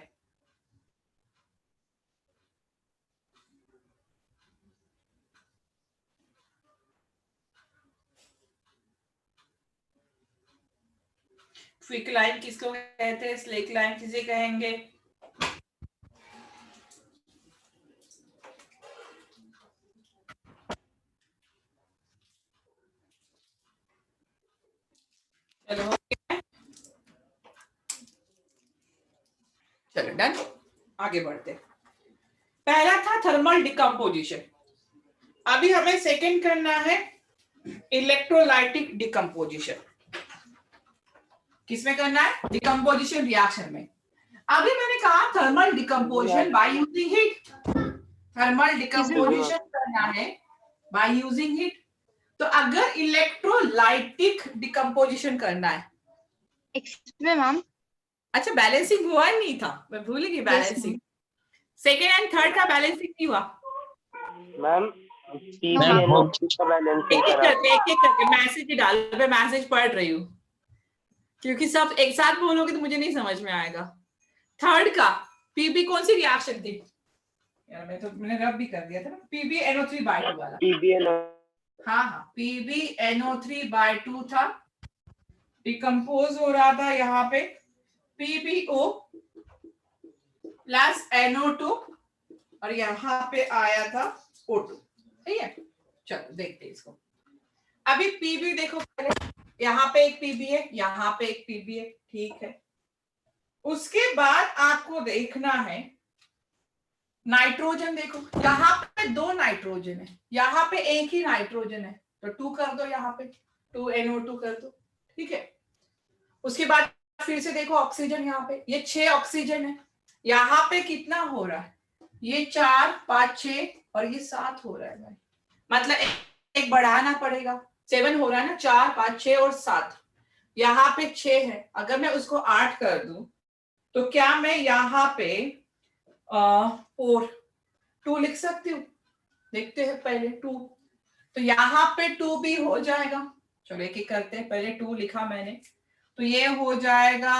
क्विक लाइन किसको कहते हैं? स्लेक लाइन किसे कहेंगे? चलो हो गया है? चलो डन, आगे बढ़ते। पहला था थर्मल डिकम्पोजिशन, अभी हमें सेकंड करना है इलेक्ट्रोलाइटिक डिकम्पोजिशन। किसमें करना है? डिकम्पोजिशन रिएक्शन में। अभी मैंने कहा thermal decomposition by using heat, thermal decomposition करना है बाय यूजिंग हीट। तो अगर इलेक्ट्रोलाइटिक डिकम्पोजिशन करना है, एक्सक्यूज मैम, अच्छा बैलेंसिंग हुआ नहीं था, मैं भूल गई बैलेंसिंग। सेकेंड एंड थर्ड का बैलेंसिंग नहीं हुआ मैम। एक एक करके मैसेज डाल, मैं मैसेज पढ़ रही हूँ, क्योंकि सब एक साथ बोलोगे तो मुझे नहीं समझ में आएगा। थर्ड का पीबी कौन सी रिएक्शन थी यार? मैंने रब भी कर दिया था ना, PbNO3/2 वाला। हाँ, PbNO3/2 था, डिकम्पोज हो रहा था यहाँ पे PbO प्लस NO2 और यहाँ पे आया था O2, ठीक है। चलो देखते हैं इसको। अभी Pb देखो पहले, यहाँ पे एक Pb है, यहाँ पे एक Pb है, ठीक है। उसके बाद आपको देखना है नाइट्रोजन। देखो यहाँ पे 2 नाइट्रोजन है, यहाँ पे एक ही नाइट्रोजन है, तो 2 कर दो, यहाँ पे 2NO2 कर दो, ठीक है। उसके बाद फिर से देखो ऑक्सीजन, यहाँ पे ये 6 ऑक्सीजन है, यहाँ पे कितना हो रहा है? ये 4 5 6 और ये 7 हो रहा है भाई, मतलब एक बढ़ाना पड़ेगा, 7 हो रहा है ना, 4 5 6 और 7, यहाँ पे 6 है, अगर मैं उसको 8 कर दूं तो क्या मैं यहाँ पे 4 2 लिख सकती हूँ? देखते हैं पहले 2, तो यहाँ पे 2 भी हो जाएगा। चलो एक एक करते हैं, पहले 2 लिखा मैंने, तो ये हो जाएगा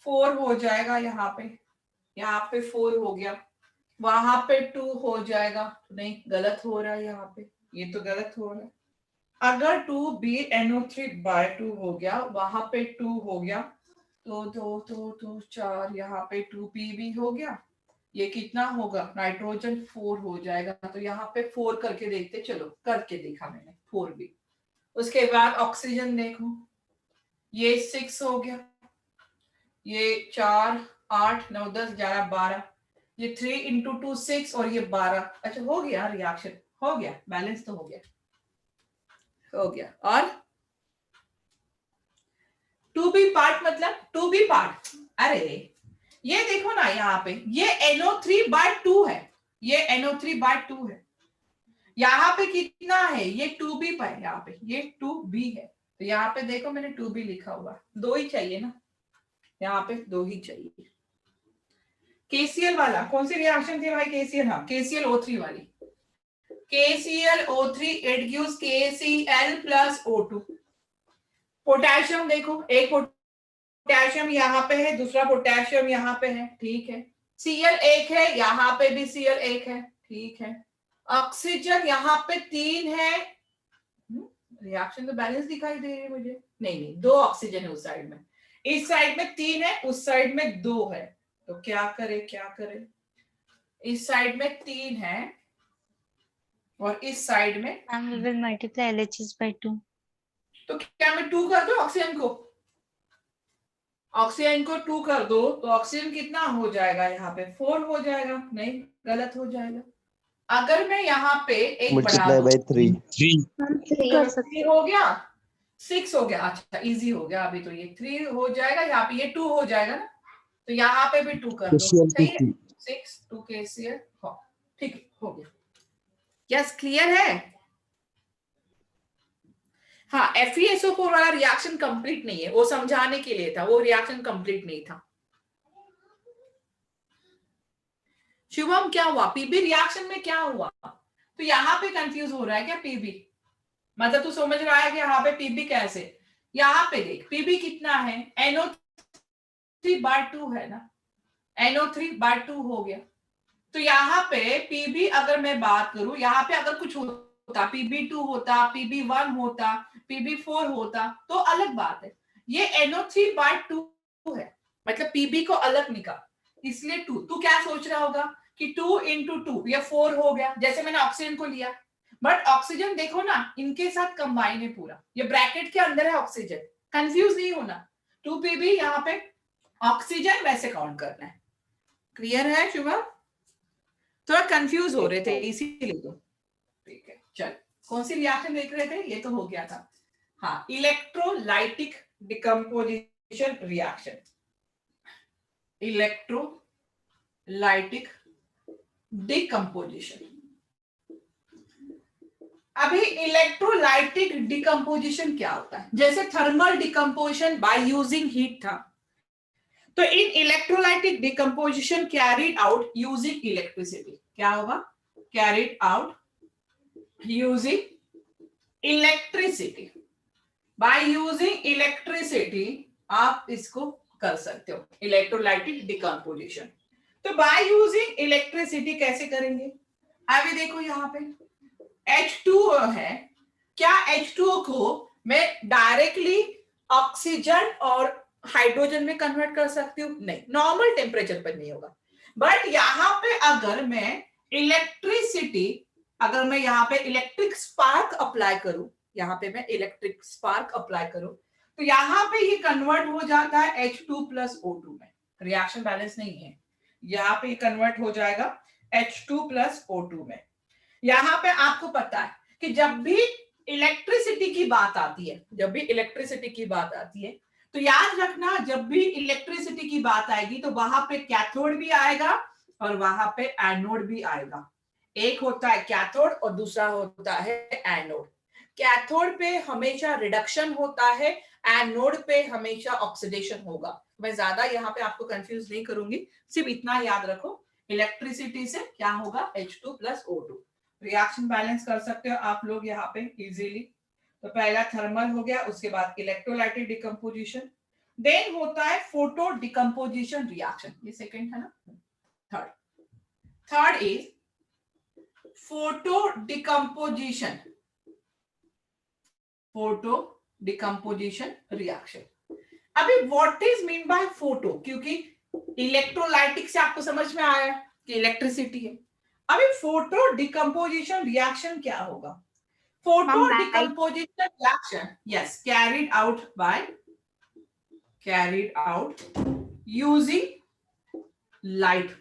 4 हो जाएगा, यहाँ पे 4 हो गया, वहां पे 2 हो जाएगा, नहीं गलत हो रहा है, यहाँ पे ये तो गलत हो रहा है। अगर 2BNO3/2 हो गया, वहां पे 2 हो गया, तो 4, यहाँ पे 2Pb हो गया, ये कितना होगा? नाइट्रोजन 4 हो जाएगा, तो यहाँ पे 4 करके देखते, चलो करके देखा मैंने 4 भी। उसके बाद ऑक्सीजन देखो, ये 6 हो गया, ये 4 8 9 10 11 12, ये 3 × 2 6 और ये 12। अच्छा हो गया, रिएक्शन हो गया, बैलेंस तो हो गया। और 2b पार्ट मतलब 2b पार्ट, अरे ये देखो ना, यहाँ पे ये NO3/2 है, ये NO3/2 है, यहाँ पे कितना है? ये 2b पर है, यहाँ पे ये 2b है, तो यहाँ पे देखो मैंने 2b लिखा हुआ, 2 ही चाहिए ना, यहाँ पे 2 ही चाहिए। KCl वाला कौन सी रिएक्शन थी भाई? KCl, हाँ KClO3 वाली, KClO3 it gives KCl + O2। Potassium देखो, एक पोटेशियम यहाँ पे है, दूसरा पोटेशियम यहाँ पे है, ठीक है। Cl एक है, यहाँ पे भी Cl एक है, ठीक है। ऑक्सीजन यहाँ पे 3 है, रिएक्शन तो बैलेंस दिखाई दे रही है मुझे, नहीं 2 ऑक्सीजन है उस साइड में, इस साइड में 3 है, उस साइड में 2 है, तो क्या करे? इस साइड में 3 है और इस साइड में, Ma'am, we will multiply LHS by 2. तो क्या मैं 2 कर दूं ऑक्सीजन को? ऑक्सीजन को 2 कर दो तो ऑक्सीजन कितना हो जाएगा? यहाँ पे 4 हो जाएगा। नहीं, गलत हो जाएगा। अगर मैं यहाँ पे एक बढ़ा मल्टीप्लाई दूं बाय 3 3 हम तो 3 कर सकते 3 हो गया, 6 हो गया। अच्छा इजी हो गया। अभी तो ये 3 हो जाएगा, यहाँ पे ये 2 हो जाएगा ना, तो यहाँ पे भी 2 कर दो। सही है, 6 2 KCl। ठीक है, हो गया। यस, क्लियर है? हाँ, FeSO4 वाला रिएक्शन कंप्लीट नहीं है, वो समझाने के लिए था, वो रिएक्शन कंप्लीट नहीं था। शुभम क्या हुआ? पीबी रिएक्शन में क्या हुआ? तो यहाँ पे कंफ्यूज हो रहा है क्या? पीबी मतलब तू समझ रहा है कि यहाँ पे पीबी कैसे? यहाँ पे देख, पीबी कितना है? NO3/2 है ना, NO3/2 हो गया। तो यहाँ पे पीबी अगर मैं बात करूं, यहाँ पे अगर कुछ होता, PB2 होता, PB1 होता, PB4 होता तो अलग बात है। ये NO3/2 है, मतलब पीबी को अलग निकाल, इसलिए 2। तू क्या सोच रहा होगा कि 2 into 2 ये 4 हो गया, जैसे मैंने ऑक्सीजन को लिया। बट ऑक्सीजन देखो ना, इनके साथ कंबाइन है पूरा, ये ब्रैकेट के अंदर है ऑक्सीजन। कंफ्यूज नहीं होना, 2 PB यहाँ पे ऑक्सीजन वैसे काउंट करना है। क्लियर है शुभम? थोड़ा कंफ्यूज हो रहे थे इसीलिए तो। ठीक है, चल कौन सी रिएक्शन देख रहे थे? ये तो हो गया था। हाँ, electrolytic decomposition reaction. Electrolytic decomposition. अभी इलेक्ट्रोलाइटिक डिकम्पोजिशन क्या होता है? जैसे thermal decomposition by using heat था, तो in electrolytic decomposition carried out using electricity. क्या होगा? Carried out using electricity. By using electricity आप इसको कर सकते हो, इलेक्ट्रोलाइटिक डिकम्पोजिशन। तो बाय यूजिंग इलेक्ट्रिसिटी कैसे करेंगे? अभी देखो यहाँ पे H2O है, क्या H2O को मैं डायरेक्टली ऑक्सीजन और हाइड्रोजन में कन्वर्ट कर सकती हूँ? नहीं, नॉर्मल टेम्परेचर पर नहीं होगा। बट यहाँ पे अगर मैं इलेक्ट्रिसिटी, अगर मैं यहाँ पे इलेक्ट्रिक स्पार्क अप्लाई करूं, यहाँ पे मैं इलेक्ट्रिक स्पार्क अप्लाई करूं, तो यहाँ पे ये कन्वर्ट हो जाता है H2 + O2 में। रिएक्शन बैलेंस नहीं है, यहाँ पे कन्वर्ट हो जाएगा H2 + O2 में। यहाँ पे आपको पता है कि जब भी इलेक्ट्रिसिटी की बात आती है, जब भी इलेक्ट्रिसिटी की बात आती है, तो याद रखना, जब भी इलेक्ट्रिसिटी की बात आएगी तो वहां पे कैथोड भी आएगा और वहां पे एनोड भी आएगा। एक होता है कैथोड और दूसरा होता है एनोड। कैथोड पे हमेशा रिडक्शन होता है, एनोड पे हमेशा ऑक्सीडेशन होगा। मैं ज्यादा यहाँ पे आपको कंफ्यूज नहीं करूंगी, सिर्फ इतना याद रखो, इलेक्ट्रिसिटी से क्या होगा? H2 + O2। रिएक्शन बैलेंस कर सकते हो आप लोग यहाँ पे इजीली। तो पहला थर्मल हो गया, उसके बाद इलेक्ट्रोलाइटिक डिकम्पोजिशन, देन होता है फोटो डिकम्पोजिशन रिएक्शन। ये सेकंड है ना। Third is photo decomposition, photo decomposition reaction. अभी what is mean by photo, क्योंकि इलेक्ट्रोलाइटिक से आपको समझ में आया कि इलेक्ट्रिसिटी है। अभी फोटो डिकम्पोजिशन रिएक्शन क्या होगा? Photo decomposition reaction, yes, carried out using light,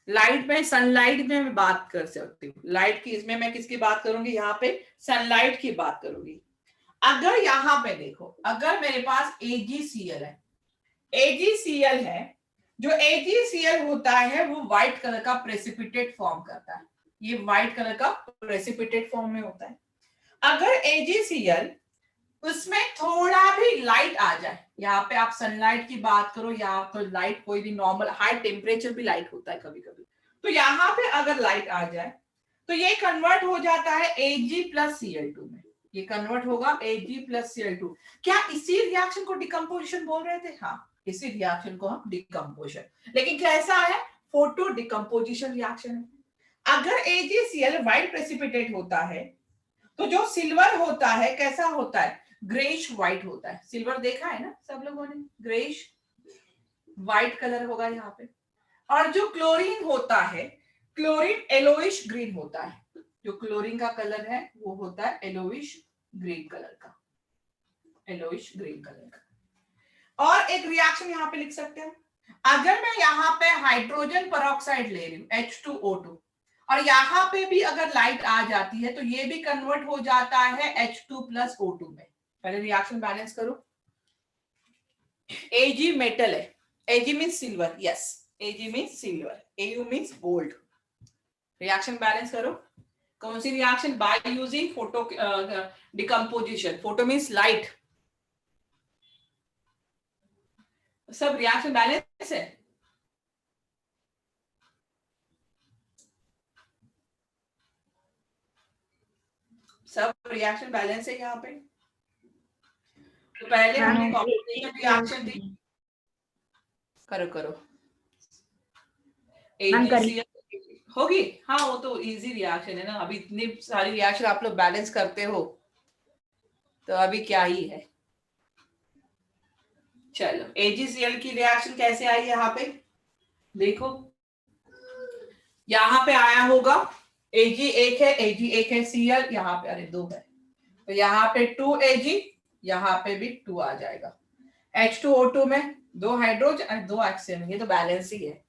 light में सनलाइट में मैं बात कर सकती हूँ। लाइट की, इसमें मैं किसकी बात करूंगी? यहाँ पे सनलाइट की बात करूंगी। अगर यहाँ पे देखो, अगर मेरे पास AgCl है, AgCl है, जो AgCl होता है वो व्हाइट कलर का प्रेसिपिटेट फॉर्म करता है। ये व्हाइट कलर का प्रेसिपिटेट फॉर्म में होता है। अगर AgCl उसमें थोड़ा भी लाइट आ जाए, यहाँ पे आप सनलाइट की बात करो या तो लाइट कोई भी नॉर्मल हाई टेम्परेचर भी लाइट होता है कभी कभी, तो यहाँ पे अगर लाइट आ जाए तो ये कन्वर्ट हो जाता है Ag + Cl2 में। ये कन्वर्ट होगा Ag + Cl2। क्या इसी रिएक्शन को डिकम्पोजिशन बोल रहे थे? हाँ, इसी रिएक्शन को हम डिकम्पोजिशन, लेकिन कैसा है? फोटो डिकम्पोजिशन रिएक्शन है। अगर AgCl व्हाइट प्रेसिपिटेट होता है तो जो सिल्वर होता है कैसा होता है? ग्रेइश व्हाइट होता है। सिल्वर देखा है ना सब लोगों ने, ग्रेइश व्हाइट कलर होगा यहाँ पे। और जो क्लोरीन होता है, क्लोरीन येलोइश ग्रीन होता है। जो क्लोरीन का कलर है वो होता है येलोइश ग्रीन कलर का, येलोइश ग्रीन कलर का। और एक रिएक्शन यहाँ पे लिख सकते हैं, अगर मैं यहाँ पे हाइड्रोजन पेरोक्साइड ले रही हूँ H2O2 और यहाँ पे भी अगर लाइट आ जाती है तो ये भी कन्वर्ट हो जाता है H2+O2 में। पहले रिएक्शन बैलेंस करो। Ag मेटल है, Ag means silver, yes Ag means silver, Au means gold. Reaction balance करो। कौन सी reaction? By using photo decomposition. Photo means light. सब रिएक्शन बैलेंस है। सब रिएक्शन बैलेंस है यहाँ पे। तो पहले हमने कॉम्बिनेशन रिएक्शन दी, करो करो। AgCl होगी, हाँ वो तो इजी रिएक्शन है ना। अभी इतनी सारी रिएक्शन आप लोग बैलेंस करते हो तो अभी क्या ही है। चलो AgCl की रिएक्शन कैसे आई यहाँ पे देखो। यहाँ पे आया होगा Ag एक है, Ag एक है, Cl यहाँ पे अरे 2 है, तो यहाँ पे 2Ag, यहाँ पे भी 2 आ जाएगा। H2O2 में 2 हाइड्रोजन और 2 ऑक्सीजन, ये तो बैलेंस ही है,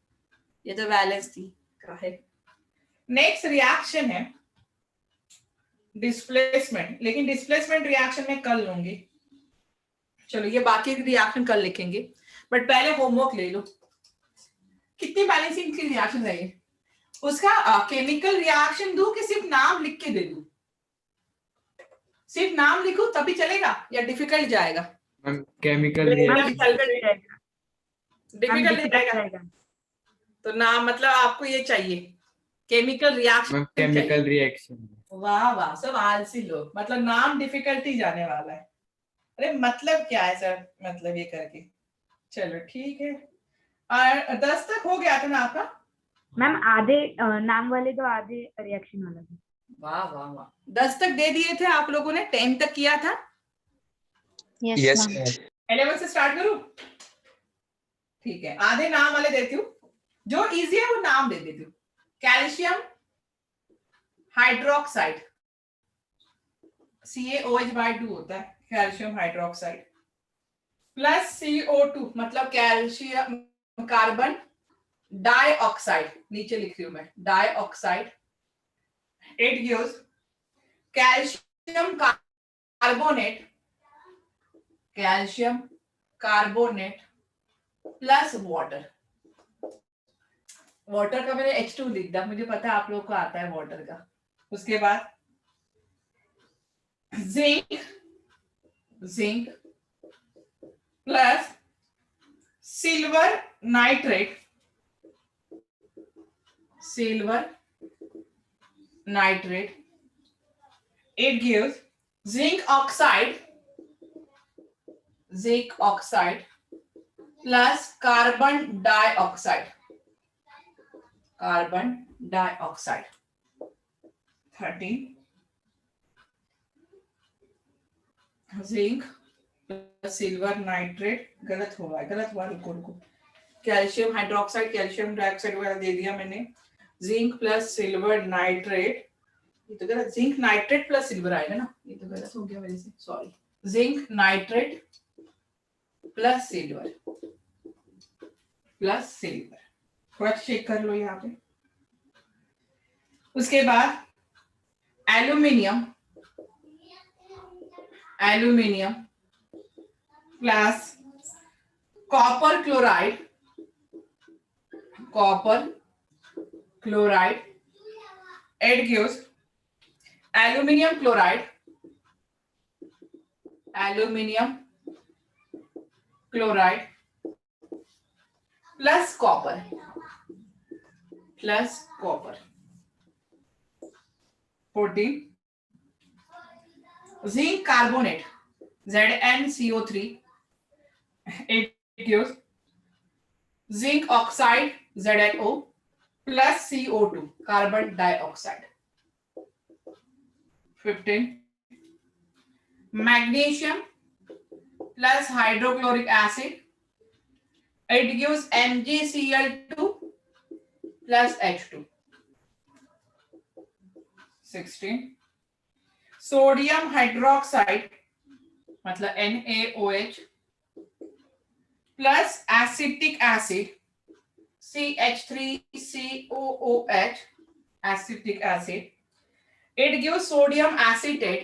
ये तो बैलेंस थी का है। नेक्स्ट रिएक्शन है डिस्प्लेसमेंट, लेकिन डिस्प्लेसमेंट रिएक्शन में कल लूंगी। चलो ये बाकी रिएक्शन कल लिखेंगे, बट पहले होमवर्क ले लो। कितनी बैलेंसिंग की रिएक्शन है उसका केमिकल रिएक्शन दूं कि सिर्फ नाम लिख के दे दूं? सिर्फ नाम लिखूं तभी चलेगा या डिफिकल्ट जाएगा? केमिकल डिफिकल्ट जाएगा। तो नाम मतलब आपको ये चाहिए केमिकल रिएक्शन। Chemical reaction. वाह वाह, सब आलसी लोग। मतलब नाम डिफिकल्टी जाने वाला है। अरे मतलब क्या है सर, मतलब ये करके। चलो ठीक है। और 10 तक हो गया था ना आपका? मैम आधे नाम वाले तो आधे रिएक्शन वाला था। वाह वाह वाह, 10 तक दे दिए थे आप लोगों ने, 10 तक किया था। Yes, yes ma'am. 11 से स्टार्ट करूं? ठीक है, आधे नाम वाले देती हूँ, जो इजी है वो नाम दे देती हूँ। कैल्शियम हाइड्रोक्साइड, CaOH/2 होता है कैल्शियम हाइड्रोक्साइड, प्लस CO2 मतलब कैल्शियम कार्बन डाइऑक्साइड, नीचे लिख रही हूं मैं dioxide. It gives calcium carbonate, calcium carbonate plus water. Water का मैंने H2 लिख दिया, मुझे पता है आप लोगों को आता है वाटर का। उसके बाद zinc plus silver nitrate, it gives zinc oxide plus carbon dioxide 13 zinc silver nitrate, गलत हुआ, रुको। कैल्शियम हाइड्रोक्साइड, कैल्शियम डाइऑक्साइड वगैरह दे दिया मैंने। जिंक प्लस सिल्वर नाइट्रेट, ये तो गलत, जिंक नाइट्रेट प्लस सिल्वर आएगा ना, ये तो गलत हो गया मेरे से, sorry. Zinc nitrate plus silver थोड़ा चेक कर लो यहाँ पे। उसके बाद aluminium plus copper chloride, it gives aluminium chloride plus copper 14 zinc carbonate ZnCO3, it gives zinc oxide ZnO plus CO2 carbon dioxide। 15 magnesium plus hydrochloric acid, it gives MgCl2 plus H2 16 sodium hydroxide मतलब NaOH plus acetic acid CH3COOH acetic acid. It gives sodium acetate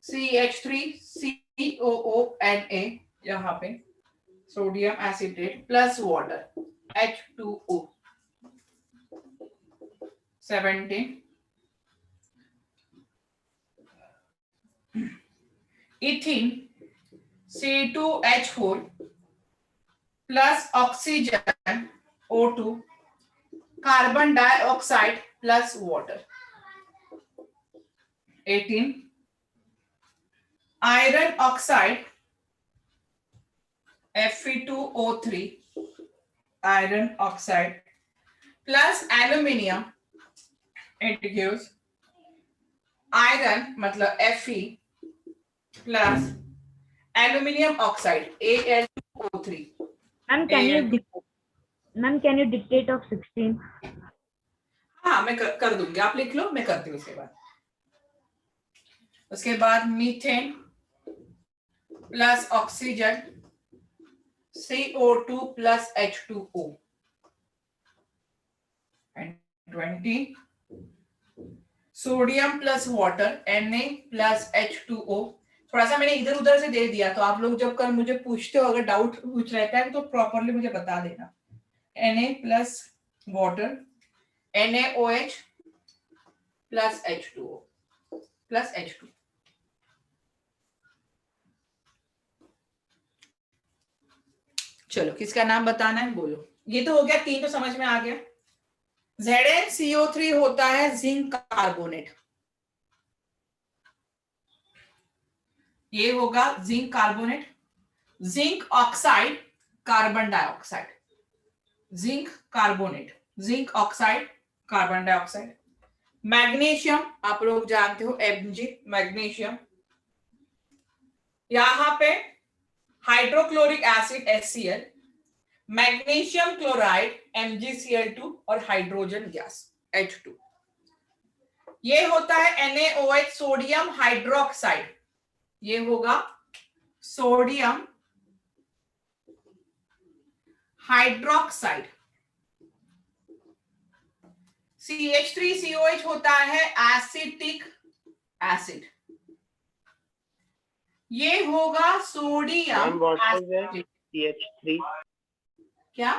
CH3COONA यहाँ पे sodium acetate plus water H2O 17 ethene C2H4 plus oxygen O2 carbon dioxide plus water 18 iron oxide Fe2O3 iron oxide plus aluminium it gives iron मतलब Fe plus aluminium oxide Al2O3 ma'am can you dictate of 16? हाँ मैं कर दूंगी, आप लिख लो, मैं करती हूँ उसके बाद methane plus oxygen CO2 plus H2O and 20 sodium plus water Na plus H2O। थोड़ा सा मैंने इधर उधर से दे दिया, तो आप लोग जब कल मुझे पूछते हो, अगर डाउट कुछ रहता है तो प्रॉपरली मुझे बता देना। Na plus water NaOH plus H2O plus H2। चलो किसका नाम बताना है बोलो। ये तो हो गया, 3 तो समझ में आ गया। ZnCO3 होता है जिंक कार्बोनेट, ये होगा zinc carbonate. Zinc oxide carbon dioxide, zinc carbonate, zinc oxide carbon dioxide. Magnesium आप लोग जानते हो Mg मैग्नीशियम, यहां पे hydrochloric acid HCl, magnesium chloride MgCl2 और हाइड्रोजन गैस H2। ये होता है NaOH सोडियम हाइड्रोक्साइड, ये होगा सोडियम हाइड्रोक्साइड। CH3COH होता है एसिटिक एसिड, ये होगा सोडियम CH3 क्या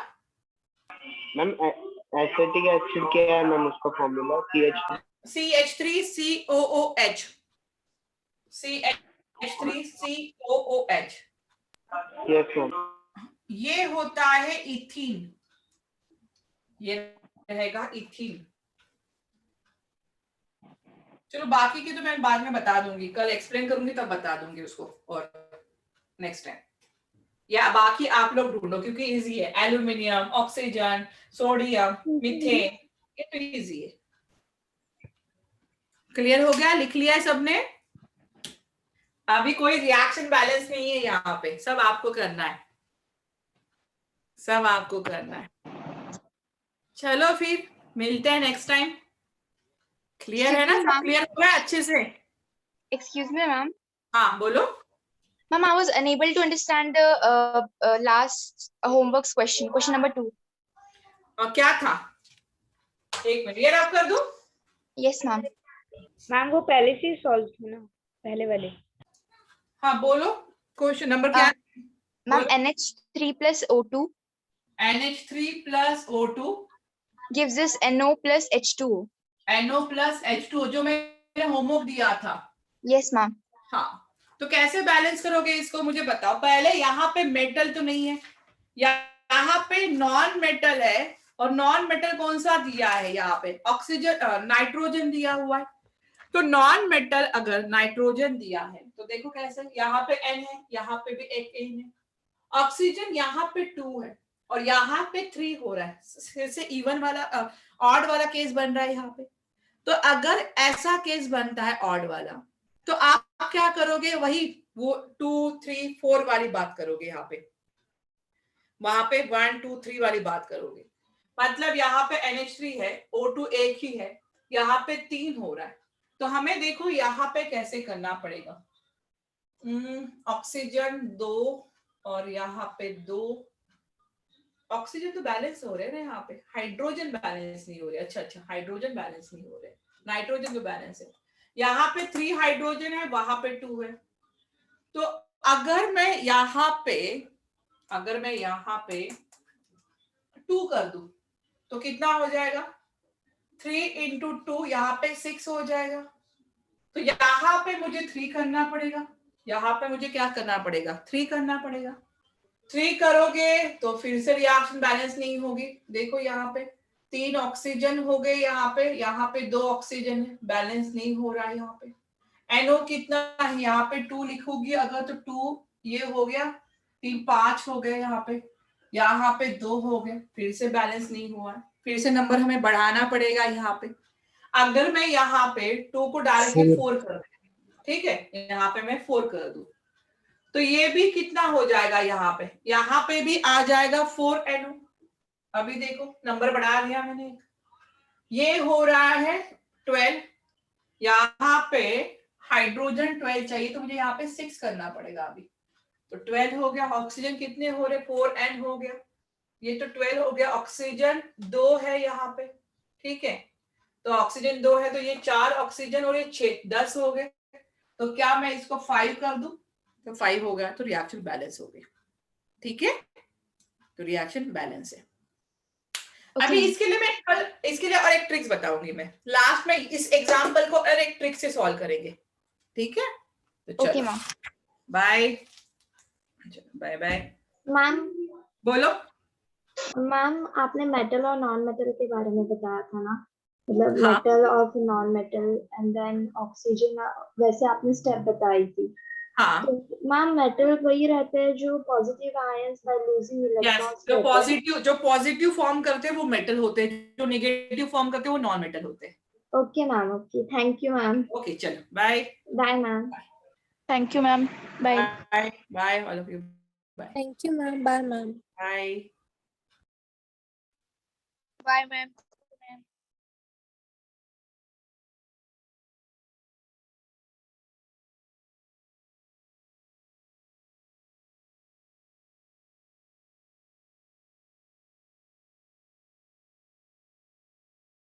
मैम एसिटिक एसिड क्या है मैम उसका formula? CH3COOH CH3COOH yes ma'am. ये होता है इथीन, ये रहेगा इथीन। चलो बाकी की तो मैं बाद में बता दूंगी, कल एक्सप्लेन करूंगी तब बता दूंगी उसको और नेक्स्ट टाइम, या बाकी आप लोग ढूंढो क्योंकि इजी है। एल्यूमिनियम, ऑक्सीजन, सोडियम, मीथेन, ये तो इजी है। क्लियर हो गया? लिख लिया है सबने? अभी कोई रिएक्शन बैलेंस नहीं है यहाँ पे, सब आपको करना है, सब आपको करना है। चलो फिर मिलते हैं नेक्स्ट टाइम। क्लियर है ना? सब क्लियर हो गया अच्छे से? Excuse me, ma'am. हाँ बोलो। Ma'am, I was unable to understand the last homework's question. Question number 2. और क्या था? एक मिनट, ये रब कर दूं? Yes, ma'am. मैम वो पहले से ही सॉल्व थे ना, पहले वाले। हाँ बोलो, क्वेश्चन नंबर क्या है? Ma'am, NH3 plus O2 NH3 plus O2 gives us NO plus H2O. NO plus H2O जो मैंने होमवर्क दिया था। Yes, ma'am. हाँ, तो कैसे बैलेंस करोगे इसको मुझे बताओ। पहले यहाँ पे मेटल तो नहीं है, यहाँ पे नॉन मेटल है, और नॉन मेटल कौन सा दिया है? यहाँ पे ऑक्सीजन नाइट्रोजन दिया हुआ है। तो नॉन मेटल अगर नाइट्रोजन दिया है तो देखो कैसे, यहाँ पे N है, यहाँ पे भी एक N है, ऑक्सीजन यहाँ पे 2 है और यहाँ पे 3 हो रहा है, फिर से इवन वाला ऑड वाला केस बन रहा है यहाँ पे। तो अगर ऐसा केस बनता है ऑड वाला, तो आप क्या करोगे? वही वो 2 3 4 वाली बात करोगे, यहाँ पे वहां पे 1 2 3 वाली बात करोगे। मतलब यहाँ पे NH3 है, O2 एक ही है, यहाँ पे 3 हो रहा है। तो हमें देखो यहाँ पे कैसे करना पड़ेगा। ऑक्सीजन 2 और यहाँ पे 2, ऑक्सीजन तो बैलेंस हो रहे हैं ना, यहाँ पे हाइड्रोजन बैलेंस नहीं हो रहे। अच्छा, हाइड्रोजन बैलेंस नहीं हो रहे, नाइट्रोजन तो बैलेंस है। यहाँ पे 3 हाइड्रोजन है, वहां पे 2 है। तो अगर मैं यहाँ पे 2 कर दूं तो कितना हो जाएगा? 3 इंटू 2, यहाँ पे 6 हो जाएगा। तो यहाँ पे मुझे 3 करना पड़ेगा, यहाँ पे मुझे क्या करना पड़ेगा? 3 करना पड़ेगा। 3 करोगे तो फिर से रिएक्शन बैलेंस नहीं होगी। देखो यहाँ पे 3 ऑक्सीजन हो गए, यहाँ पे 2 ऑक्सीजन है, बैलेंस नहीं हो रहा है। यहाँ पे NO कितना है? यहाँ पे 2 लिखोगी अगर तो 2 ये हो गया, 3 5 हो गए, यहाँ पे 2 हो गए, फिर से बैलेंस नहीं हुआ है, फिर से नंबर हमें बढ़ाना पड़ेगा। यहाँ पे अगर मैं यहाँ पे 2 को डाल के 4 कर दूं, ठीक है, यहाँ पे मैं 4 कर दूं तो ये भी कितना हो जाएगा? यहाँ पे भी आ जाएगा 4 NO। अभी देखो नंबर बढ़ा लिया मैंने, ये हो रहा है 12, यहाँ पे हाइड्रोजन 12 चाहिए तो मुझे यहाँ पे 6 करना पड़ेगा। अभी तो 12 हो गया। ऑक्सीजन कितने हो रहे? 4N हो गया, ये तो 12 हो गया। ऑक्सीजन 2 है यहाँ पे, ठीक है, तो ऑक्सीजन 2 है तो ये 4 ऑक्सीजन और ये 6, 10 हो गए। तो क्या मैं इसको 5 कर दूं? तो 5 हो गया, तो रिएक्शन बैलेंस हो गया। ठीक है, तो रिएक्शन बैलेंस है। अभी इसके लिए और एक ट्रिक्स बताऊंगी मैं लास्ट में। इस एग्जांपल को और एक ट्रिक से सॉल्व करेंगे, ठीक है? तो चलो बाय बाय बाय। मैम बोलो। मैम आपने मेटल और नॉन मेटल के बारे में बताया था ना, मतलब हाँ। मेटल और फिर non metal and then oxygen, वैसे आपने स्टेप बताई थी। हाँ, तो मैम मेटल वही रहते हैं जो positive ions by losing electrons रहते हैं। जो पॉजिटिव फॉर्म करते हैं वो मेटल होते हैं, जो नेगेटिव फॉर्म करते हैं वो नॉन मेटल होते हैं। Okay ma'am, okay, thank you ma'am. Okay चलो bye bye ma'am. Thank you, ma'am. Bye. Bye bye all of you. Bye Thank you, ma'am. Bye, ma'am. Bye. Bye, ma'am.